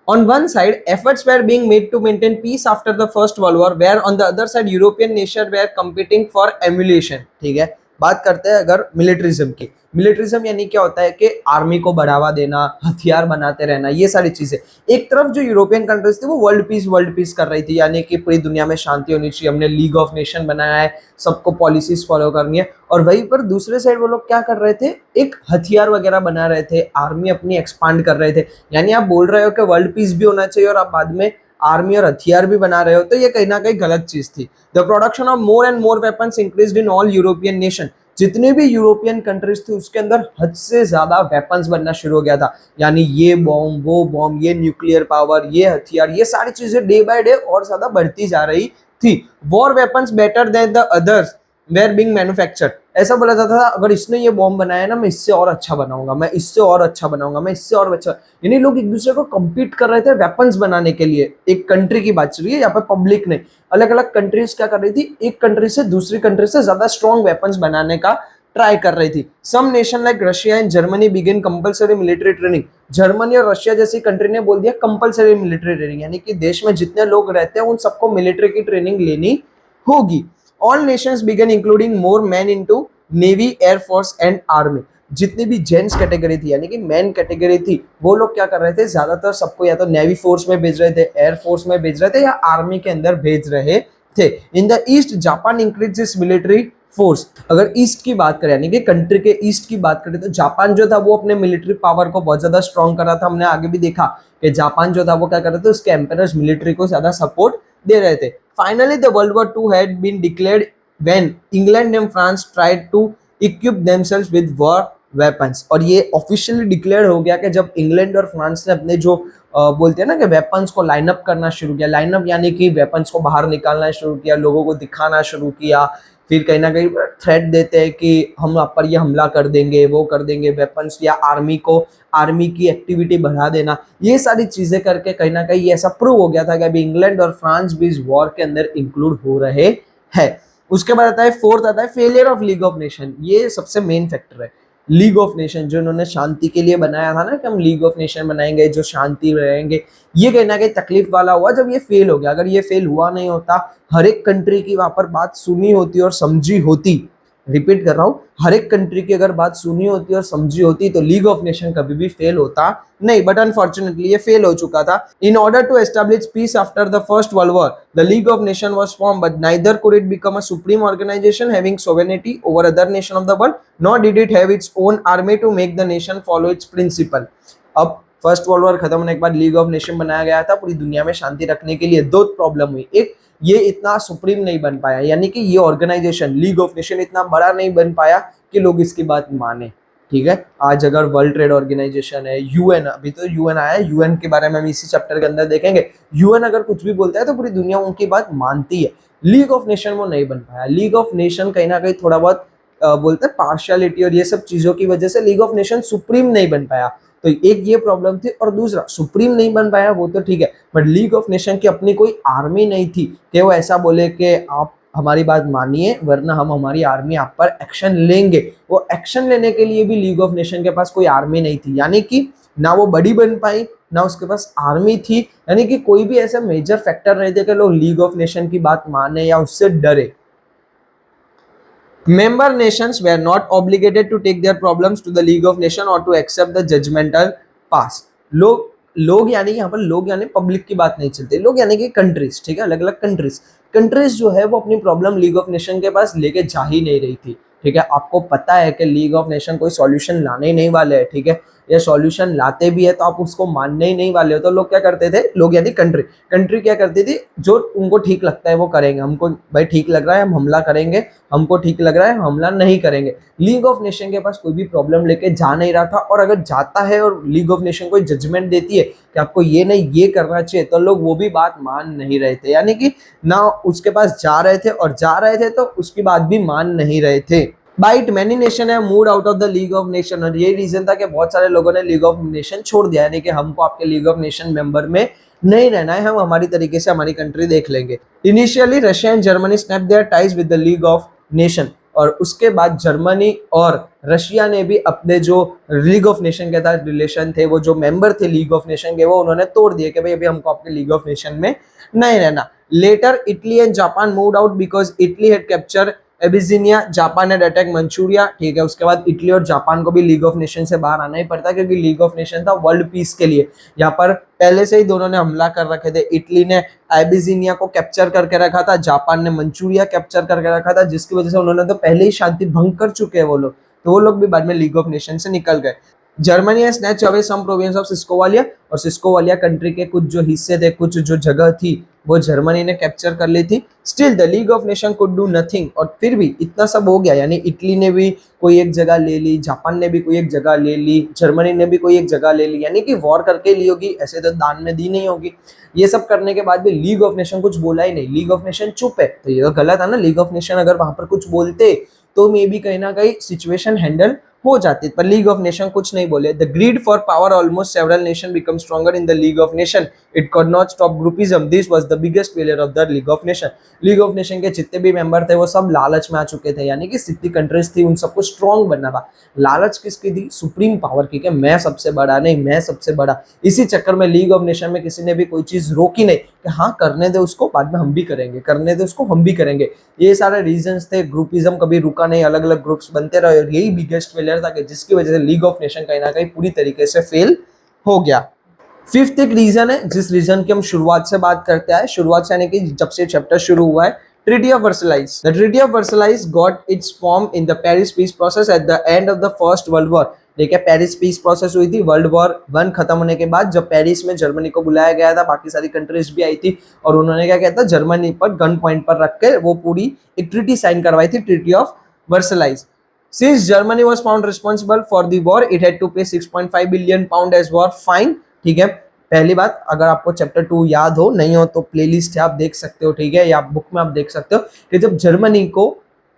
On one side, efforts were being made to maintain peace after the First World War, where on the other side, European nations were competing for emulation. ठीक है, बात करते हैं अगर मिलिट्रिज्म की। मिलिट्रिज्म यानी क्या होता है कि आर्मी को बढ़ावा देना, हथियार बनाते रहना, ये सारी चीजें। एक तरफ जो यूरोपियन कंट्रीज थी वो वर्ल्ड पीस कर रही थी, यानी कि पूरी दुनिया में शांति होनी चाहिए, हमने लीग ऑफ नेशन बनाया है, सबको पॉलिसीज फॉलो करनी है। और वहीं पर दूसरे साइड वो लोग क्या कर रहे थे, एक हथियार वगैरह बना रहे थे, आर्मी अपनी एक्सपांड कर रहे थे। यानी आप बोल रहे हो कि वर्ल्ड पीस भी होना चाहिए और आप बाद में आर्मी और हथियार भी बना रहे हो, तो ये कहीं ना कहीं गलत चीज थी। The production of more and more weapons increased in all European nation. जितने भी यूरोपियन कंट्रीज थी उसके अंदर हद से ज्यादा वेपन्स बनना शुरू हो गया था, यानी ये बॉम्ब, वो बॉम्ब, ये न्यूक्लियर पावर, ये हथियार, ये सारी चीजें डे बाय डे और ज्यादा बढ़ती जा रही थी। War weapons better than the others were being manufactured. ऐसा बोला जाता था अगर इसने ये बॉम्ब बनाया ना, मैं इससे और अच्छा बनाऊंगा, मैं इससे और अच्छा बनाऊंगा, मैं इससे और अच्छा। यानी लोग एक दूसरे को कम्पीट कर रहे थे वेपन्स बनाने के लिए। एक कंट्री की बात चल रही है यहाँ पे, पब्लिक ने, अलग अलग कंट्रीज क्या कर रही थी, एक कंट्री से दूसरी कंट्री से ज्यादा स्ट्रॉन्ग वेपन्स बनाने का ट्राई कर रही थी। Some nation like Russia and Germany begin compulsory military training. Germany और रशिया जैसी कंट्री ने बोल दिया कंपलसरी मिलिट्री ट्रेनिंग, यानी कि देश में जितने लोग रहते हैं उन सबको मिलिट्री की ट्रेनिंग लेनी होगी। All nations began including more man into navy, air force and army. जितनी भी जेंट्स कैटेगरी थी, यानी कि मैन कैटेगरी थी, वो लोग क्या कर रहे थे, ज्यादातर सबको या तो नेवी फोर्स में भेज रहे थे, एयर फोर्स में भेज रहे थे, या आर्मी के अंदर भेज रहे थे। In the east Japan increase its military force. अगर ईस्ट की बात करें, यानी कि कंट्री के ईस्ट की बात करें, तो जापान जो था वो अपने मिलिट्री पावर को बहुत ज्यादा स्ट्रॉन्ग कर रहा था। हमने आगे भी देखा कि जापान जो था वो क्या कर रहे थे, उसके एम्परर्स मिलिट्री को ज्यादा सपोर्ट दे रहे थे। Finally the world war two had been declared when England and France tried to equip themselves with war weapons. और ये ऑफिशियली डिक्लेयर हो गया कि जब इंग्लैंड और फ्रांस ने अपने जो बोलते हैं ना कि वेपन्स को लाइनअप करना शुरू किया, लाइनअप यानी कि वेपन्स को बाहर निकालना शुरू किया, लोगों को दिखाना शुरू किया, फिर कहीं ना कहीं थ्रेट देते हैं कि हम आप पर ये हमला कर देंगे, वो कर देंगे, वेपन्स या आर्मी की एक्टिविटी बढ़ा देना, ये सारी चीजें करके कहीं ना कहीं ये ऐसा प्रूव हो गया था कि अभी इंग्लैंड और फ्रांस भी इस वॉर के अंदर इंक्लूड हो रहे हैं। उसके बाद आता है फोर्थ, आता है failure of league of nation. ये सबसे मेन फैक्टर है, लीग ऑफ नेशन जो इन्होंने शांति के लिए बनाया था ना कि हम लीग ऑफ नेशन बनाएंगे जो शांति रहेंगे, ये कहीं ना कहीं तकलीफ वाला हुआ जब ये फेल हो गया। अगर ये फेल हुआ नहीं होता, हर एक कंट्री की वहां पर बात सुनी होती और समझी होती, रिपीट कर रहा हूँ, हर एक कंट्री की अगर बात सुनी होती और समझी होती तो लीग ऑफ नेशन कभी भी फेल होता नहीं। बट अनफॉर्चुनेटली ये फेल हो चुका था। In order to establish peace after the first world war, the league of Nation was form, but neither could it become a supreme organisation having sovereignty over other nation of the world, nor did it have its own army to make the nation follow its principle. अब first world war खत्म होने के बाद league of nation बनाया गया था पूरी दुनिया में शांति रखने के लिए। दो प्रॉब्लम हुई, एक ये इतना सुप्रीम नहीं बन पाया, यानी कि ये ऑर्गेनाइजेशन लीग ऑफ नेशन इतना बड़ा नहीं बन पाया कि लोग इसकी बात माने। ठीक है, आज अगर वर्ल्ड ट्रेड ऑर्गेनाइजेशन है, यूएन, अभी तो यूएन आया है, यूएन के बारे में हम इसी चैप्टर के अंदर देखेंगे। यूएन अगर कुछ भी बोलता है तो पूरी दुनिया उनकी बात मानती है। लीग ऑफ नेशन वो नहीं बन पाया। लीग ऑफ नेशन कहीं ना कहीं थोड़ा बहुत बोलते हैं पार्शियलिटी और ये सब चीजों की वजह से लीग ऑफ नेशन सुप्रीम नहीं बन पाया। तो एक ये प्रॉब्लम थी, और दूसरा सुप्रीम नहीं बन पाया वो तो ठीक है, बट लीग ऑफ नेशन की अपनी कोई आर्मी नहीं थी कि वो ऐसा बोले कि आप हमारी बात मानिए वरना हम हमारी आर्मी आप पर एक्शन लेंगे। वो एक्शन लेने के लिए भी लीग ऑफ नेशन के पास कोई आर्मी नहीं थी, यानी कि ना वो बड़ी बन पाई ना उसके पास आर्मी थी, यानी कि कोई भी ऐसा मेजर फैक्टर नहीं थे कि लोग लीग ऑफ नेशन की बात माने या उससे डरे। Member nations were not obligated to take their problems to the League of Nations or to accept the judgmental pass. लोग यानी यहाँ पर लोग यानी पब्लिक की बात नहीं चलती, लोग यानी कि कंट्रीज, ठीक है, अलग अलग कंट्रीज जो है वो अपनी प्रॉब्लम लीग ऑफ नेशन के पास लेके जा ही नहीं रही थी। ठीक है, आपको पता है कि लीग ऑफ नेशन कोई सॉल्यूशन लाने ही नहीं वाले हैं। ठीक है, या सॉल्यूशन लाते भी है तो आप उसको मानने ही नहीं वाले हो। तो लोग क्या करते थे, लोग यानी कंट्री क्या करती थी, जो उनको ठीक लगता है वो करेंगे। हमको भाई ठीक लग रहा है हम हमला करेंगे, हमको ठीक लग रहा है हम हमला नहीं करेंगे। लीग ऑफ नेशन के पास कोई भी प्रॉब्लम लेके जा नहीं रहा था, और अगर जाता है और लीग ऑफ नेशन कोई जजमेंट देती है कि आपको ये नहीं ये करना चाहिए, तो लोग वो भी बात मान नहीं रहे थे, यानी कि ना उसके पास जा रहे थे, और जा रहे थे तो उसकी बात भी मान नहीं रहे थे। बाइट मैनी नेशन है mood out of the league of nation, और ये रीजन था कि बहुत सारे लोगों ने लीग ऑफ नेशन छोड़ दिया, यानी कि हमको आपके लीग ऑफ नेशन मेंबर में नहीं रहना है, हम हमारी तरीके से हमारी कंट्री देख लेंगे। Initially Russia and Germany snap their ties with the league of nation, और उसके बाद जर्मनी और रशिया ने भी अपने जो लीग ऑफ नेशन के साथ रिलेशन थे, वो जो मेंबर थे लीग ऑफ नेशन के, वो उन्होंने तोड़ दिए कि भाई अभी हमको आपके लीग ऑफ नेशन में नहीं रहना। Later Italy and Japan moved out because Italy had capture Abyssinia, Japan and attack Manchuria, ठीक है। उसके बाद इटली और जापान को भी लीग ऑफ नेशन से बाहर आना ही पड़ता, क्योंकि लीग ऑफ नेशन था वर्ल्ड पीस के लिए। यहाँ पर पहले से ही दोनों ने हमला कर रखे थे, इटली ने एबिसिनिया को कैप्चर करके रखा था, जापान ने मंचूरिया कैप्चर करके रखा था, जिसकी वजह से उन्होंने तो पहले ही शांति भंग कर चुके हैं वो लोग, तो वो लोग भी बाद में लीग ऑफ नेशन से निकल गए। Germany has snatched away some province of सिस्कोवालिया, और सिस्कोवालिया कंट्री के कुछ जो हिस्से थे, कुछ जो जगह थी, वो जर्मनी ने कैप्चर कर ली थी। Still the league of nation could do nothing, और फिर भी इतना सब हो गया, यानी इटली ने भी कोई एक जगह ले ली, जापान ने भी कोई एक जगह ले ली, जर्मनी ने भी कोई एक जगह ले ली, यानी कि वॉर करके ली होगी, ऐसे तो दान में दी नहीं होगी। ये सब करने के बाद भी लीग ऑफ नेशन कुछ बोला ही नहीं, लीग ऑफ नेशन चुप है, तो ये तो गलत है ना। लीग ऑफ नेशन अगर वहां पर कुछ बोलते तो मे बी कहीं ना कहीं सिचुएशन हैंडल हो जाती, पर लीग ऑफ नेशन कुछ नहीं बोले। The greed for power almost several nation become stronger in the league of nation, it could not stop groupism, this was the biggest failure of the league of nation. League of nation के जितने भी member थे वो सब लालच में आ चुके थे, यानी कि जितनी कंट्रीज थी उन सबको स्ट्रॉन्ग बनना था। लालच किसकी थी? सुप्रीम पावर की, कि मैं सबसे बड़ा, नहीं मैं सबसे बड़ा। इसी चक्कर में लीग ऑफ नेशन में किसी ने भी कोई चीज रोकी नहीं कि हाँ करने दे उसको, बाद में हम भी करेंगे, करने दे उसको हम भी करेंगे। ये सारे रीजंस थे, ग्रुपिज्म कभी रुका नहीं, अलग अलग ग्रुप्स बनते रहे, और यही बिगेस्ट फेलियर था कि जिसकी वजह से लीग ऑफ नेशन कहीं ना कहीं पूरी तरीके से फेल हो गया। फिफ्थ एक रीजन है, जिस रीजन की हम शुरुआत से बात करते आए, शुरुआत से यानी कि जब से चैप्टर शुरू हुआ है, treaty of Versailles. The treaty of Versailles got its form in the Paris peace process at the end of the first world war. देखिए पेरिस पीस प्रोसेस हुई थी वर्ल्ड वॉर 1 खत्म होने के बाद, जब पेरिस में जर्मनी को बुलाया गया था, बाकी सारी कंट्रीज भी आई थी, और उन्होंने क्या कहता जर्मनी पर गन पॉइंट पर रख के वो पूरी एक ट्रीटी साइन करवाई थी, treaty of Versailles. Since Germany was found responsible for the war, it had to pay 6.5 billion pound as war fine, ठीक है। पहली बात, अगर आपको चैप्टर 2 याद हो, नहीं हो तो प्लेलिस्ट है आप देख सकते हो, ठीक है, या बुक में आप देख सकते हो कि जब जर्मनी को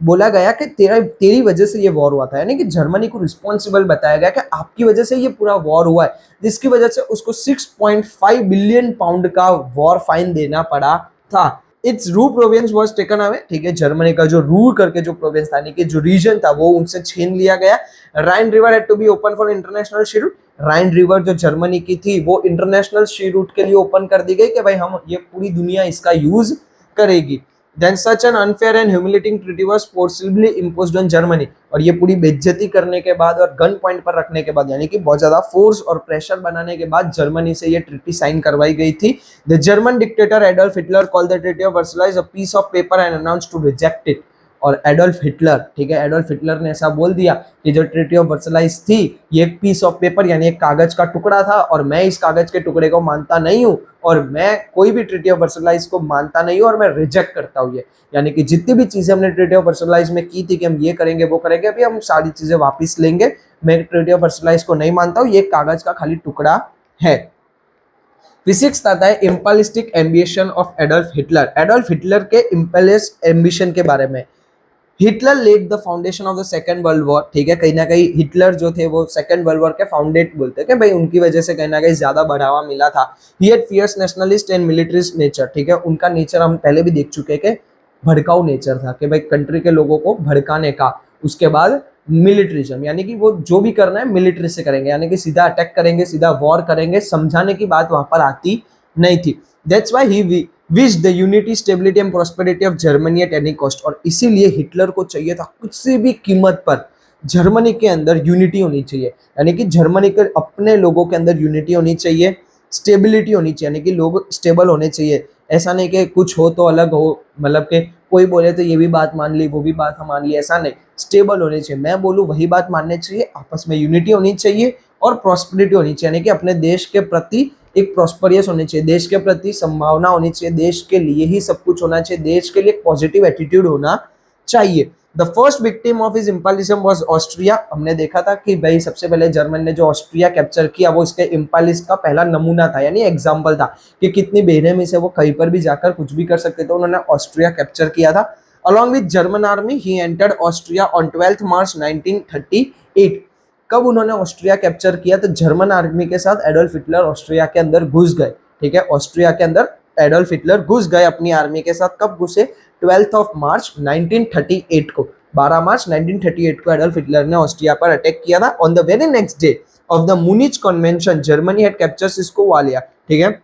बोला गया कि तेरी वजह से ये वॉर हुआ था, यानी कि जर्मनी को रिस्पॉन्सिबल बताया गया कि आपकी वजह से ये पूरा वॉर हुआ है, जिसकी वजह से उसको 6.5 बिलियन पाउंड का वॉर फाइन देना पड़ा था। इट्स रू प्रोविंस वाज टेकन अवे, ठीक है, जर्मनी का जो रूल करके जो प्रोविंस था, यानी कि जो रीजन था, वो उनसे छीन लिया गया। Rhine river had to be open for international sea route. Rhine river जो जर्मनी की थी वो इंटरनेशनल सी रूट के लिए ओपन कर दी गई कि भाई हम ये पूरी दुनिया इसका यूज करेगी। Then such an unfair and humiliating treaty was forcibly imposed on Germany, और ये पूरी बेइज्जती करने के बाद और गन पॉइंट पर रखने के बाद, यानी कि बहुत ज्यादा फोर्स और प्रेशर बनाने के बाद जर्मनी से ये ट्रीटी साइन करवाई गई थी। The German dictator Adolf Hitler called the treaty of Versailles a piece of paper and announced to reject it. और एडोल्फ हिटलर, ठीक है, एडोल्फ हिटलर ने ऐसा बोल दिया कि जो ट्रीटी ऑफ वर्सलाइज थी ये एक पीस ऑफ पेपर, यानी एक कागज का टुकड़ा था, और मैं इस कागज के टुकड़े को मानता नहीं हूँ, और मैं कोई भी ट्रीटी ऑफ वर्सलाइज को मानता नहीं हूँ, और मैं रिजेक्ट करता हूँ ये। यानी कि जितनी भी चीजें हमने ट्रीटी ऑफ वर्सलाइज में की थी कि हम ये करेंगे वो करेंगे, अभी हम सारी चीजें वापस लेंगे, मैं ट्रीटी ऑफ वर्सलाइज को नहीं मानता हूँ, ये कागज का खाली टुकड़ा है। फिजिक्स आता है imperialistic ambition of Adolf Hitler. Adolf Hitler के इम्पलिस्ट एम्बिशन के बारे में। Hitler laid the foundation of the second world war, ठीक है, कहीं ना कहीं हिटलर जो थे वो सेकेंड वर्ल्ड वॉर के फाउंडेट बोलते हैं कि भाई उनकी वजह से कहीं ना कहीं ज्यादा बढ़ावा मिला था। He had fierce nationalist and militarist nature, ठीक है, उनका नेचर हम पहले भी देख चुके हैं कि भड़काऊ नेचर था, कि भाई कंट्री के लोगों को भड़काने का। उसके बाद मिलिट्रिज्म, यानी कि वो जो भी करना है मिलिट्री से करेंगे, यानी कि सीधा अटैक करेंगे, सीधा वॉर करेंगे, समझाने की बात वहां पर आती नहीं थी। That's why he wish the unity stability and prosperity of Germany at any cost, और इसीलिए हिटलर को चाहिए था कुछ से भी कीमत पर जर्मनी के अंदर यूनिटी होनी चाहिए, यानी कि जर्मनी के अपने लोगों के अंदर यूनिटी होनी चाहिए, स्टेबिलिटी होनी चाहिए, यानी कि लोग स्टेबल होने चाहिए। ऐसा नहीं कि कुछ हो तो अलग हो, मतलब कि कोई बोले तो ये भी बात मान ली, वो भी बात हम मान ली, ऐसा नहीं, स्टेबल होने चाहिए, मैं बोलूँ वही बात माननी चाहिए, आपस में यूनिटी होनी चाहिए और प्रॉस्पेरिटी होनी चाहिए, यानी कि अपने देश के प्रति एक प्रॉस्परियस होनी चाहिए, देश के प्रति संभावना होनी चाहिए, देश के लिए ही सब कुछ होना चाहिए, देश के लिए एक पॉजिटिव एटीट्यूड होना चाहिए। The first victim of his imperialism was Austria. हमने देखा था कि भाई सबसे पहले जर्मन ने जो ऑस्ट्रिया कैप्चर किया वो इसके इम्पलिस्ट का पहला नमूना था, यानी एग्जाम्पल था कि कितनी बेरहमी से वो कहीं पर भी जाकर कुछ भी कर सकते थे। उन्होंने ऑस्ट्रिया कैप्चर किया था। Along with German army, he entered Austria on 12th March 1938. कब उन्होंने ऑस्ट्रिया कैप्चर किया? तो जर्मन आर्मी के साथ एडोल्फ हिटलर ऑस्ट्रिया के अंदर घुस गए। ठीक है, ऑस्ट्रिया के अंदर एडोल्फ हिटलर घुस गए अपनी आर्मी के साथ। कब घुसे? 12th ऑफ मार्च 1938 को, 12 मार्च 1938 को एडोल्फ हिटलर ने ऑस्ट्रिया पर अटैक किया था। On the very next day of the Munich convention, Germany had captured सिस्कोवालिया। ठीक है,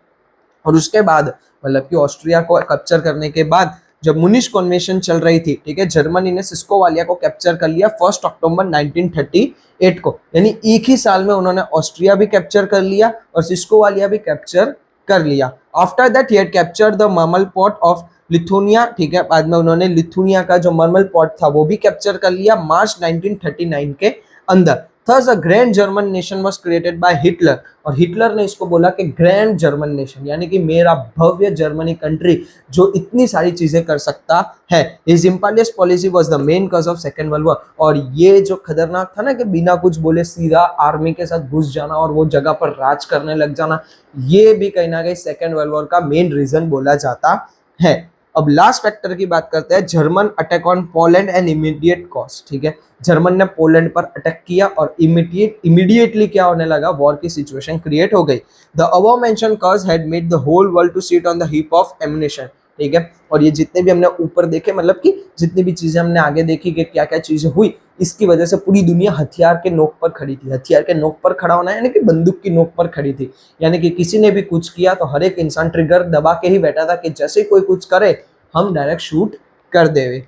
और उसके बाद मतलब कि ऑस्ट्रिया को कैप्चर करने के बाद जब मुनिश कन्वेंशन चल रही थी, ठीक है, जर्मनी ने सिस्कोवालिया को कैप्चर कर लिया 1 अक्टूबर 1938 को। यानी एक ही साल में उन्होंने ऑस्ट्रिया भी कैप्चर कर लिया और सिस्कोवालिया भी कैप्चर कर लिया। After that he had captured the Memel port of Lithuania. ठीक है, बाद में उन्होंने लिथुनिया का जो मर्मल पोर्ट था वो भी कैप्चर कर लिया मार्च 1939 के अंदर। Thus a grand German nation was created by Hitler, और हिटलर ने इसको बोला कि ग्रैंड जर्मन नेशन, यानी कि मेरा भव्य जर्मनी कंट्री जो इतनी सारी चीजें कर सकता है। His imperialist policy was the main cause of Second World War, और ये जो खतरनाक था ना कि बिना कुछ बोले सीधा आर्मी के साथ घुस जाना और वो जगह पर राज करने लग जाना, ये भी कहीं ना कहीं सेकेंड वर्ल्ड वॉर का मेन रीजन बोला जाता है। अब लास्ट फैक्टर की बात करते हैं, German attack on Poland and immediate cost. ठीक है, जर्मन ने पोलैंड पर अटैक किया और इमीडिएटली क्या होने लगा? वॉर की सिचुएशन क्रिएट हो गई। The above mention cause had made the whole world to sit on the heap of ammunition. ठीक है, और ये जितने भी हमने ऊपर देखे, मतलब कि जितनी भी चीजें हमने आगे देखी कि क्या क्या चीजें हुई, इसकी वजह से पूरी दुनिया हथियार के नोक पर खड़ी थी। हथियार के नोक पर खड़ा होना यानी कि बंदूक की नोक पर खड़ी थी, यानी कि किसी ने भी कुछ किया तो हर एक इंसान ट्रिगर दबा के ही बैठा था कि जैसे कोई कुछ करे हम डायरेक्ट शूट कर देवे।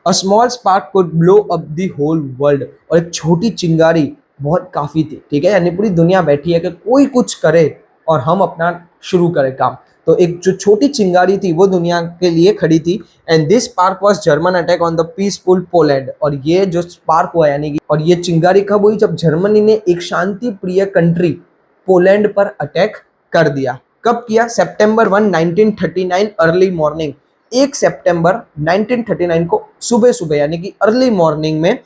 A small spark could blow up the whole world, और एक छोटी चिंगारी बहुत काफी थी। ठीक है, यानी पूरी दुनिया बैठी है कि कोई कुछ करे और हम अपना शुरू करें काम। तो एक जो छोटी चिंगारी थी वो दुनिया के लिए खड़ी थी। And this spark was German attack on the peaceful Poland, और ये जो स्पार्क हुआ यानी कि, और ये चिंगारी कब हुई? जब जर्मनी ने एक शांति प्रिय कंट्री पोलैंड पर अटैक कर दिया। कब किया? सितंबर 1, 1939 अर्ली मॉर्निंग, 1 सितंबर 1939 को सुबह सुबह यानी कि अर्ली मॉर्निंग में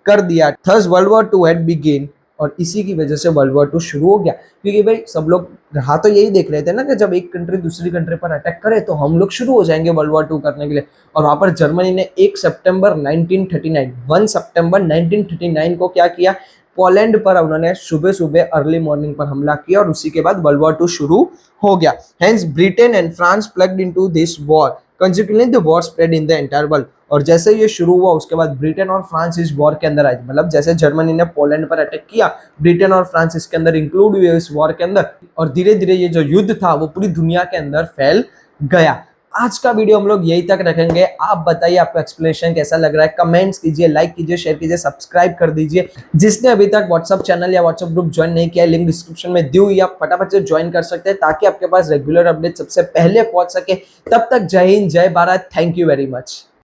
कर दिया। थर्स वर्ल्ड वॉर 2 हैड बिगिन, और इसी की वजह से वर्ल्ड वॉर 2 शुरू हो गया। क्योंकि भाई सब लोग रहा तो यही देख रहे थे ना कि जब एक कंट्री दूसरी कंट्री पर अटैक करे तो हम लोग शुरू हो जाएंगे वर्ल्ड वॉर 2 करने के लिए। और वहां पर जर्मनी ने 1 सितंबर 1939 को क्या किया? पोलैंड पर उन्होंने सुबह सुबह अर्ली मॉर्निंग पर हमला किया और उसी के बाद वर्ल्ड वॉर 2 शुरू हो गया। Hence Britain and France plugged into this war, Consequently, the war spread in the entire world. और जैसे ये शुरू हुआ उसके बाद ब्रिटेन और फ्रांस इस वॉर के अंदर आए। मतलब जैसे जर्मनी ने पोलैंड पर अटैक किया, ब्रिटेन और फ्रांस इसके अंदर इंक्लूड हुए इस वॉर के अंदर, और धीरे धीरे ये जो युद्ध था वो पूरी दुनिया के अंदर फैल गया। आज का वीडियो हम लोग यही तक रखेंगे। आप बताइए आपको एक्सप्लेनेशन कैसा लग रहा है? कमेंट्स कीजिए, लाइक कीजिए, शेयर कीजिए, सब्सक्राइब कर दीजिए। जिसने अभी तक व्हाट्सअप चैनल या व्हाट्सअप ग्रुप ज्वाइन नहीं किया है, लिंक डिस्क्रिप्शन में दी हुई है, आप फटाफट से ज्वाइन कर सकते हैं ताकि आपके पास रेगुलर अपडेट सबसे पहले पहुंच सके। तब तक जय हिंद, जय Bharat, thank you very much.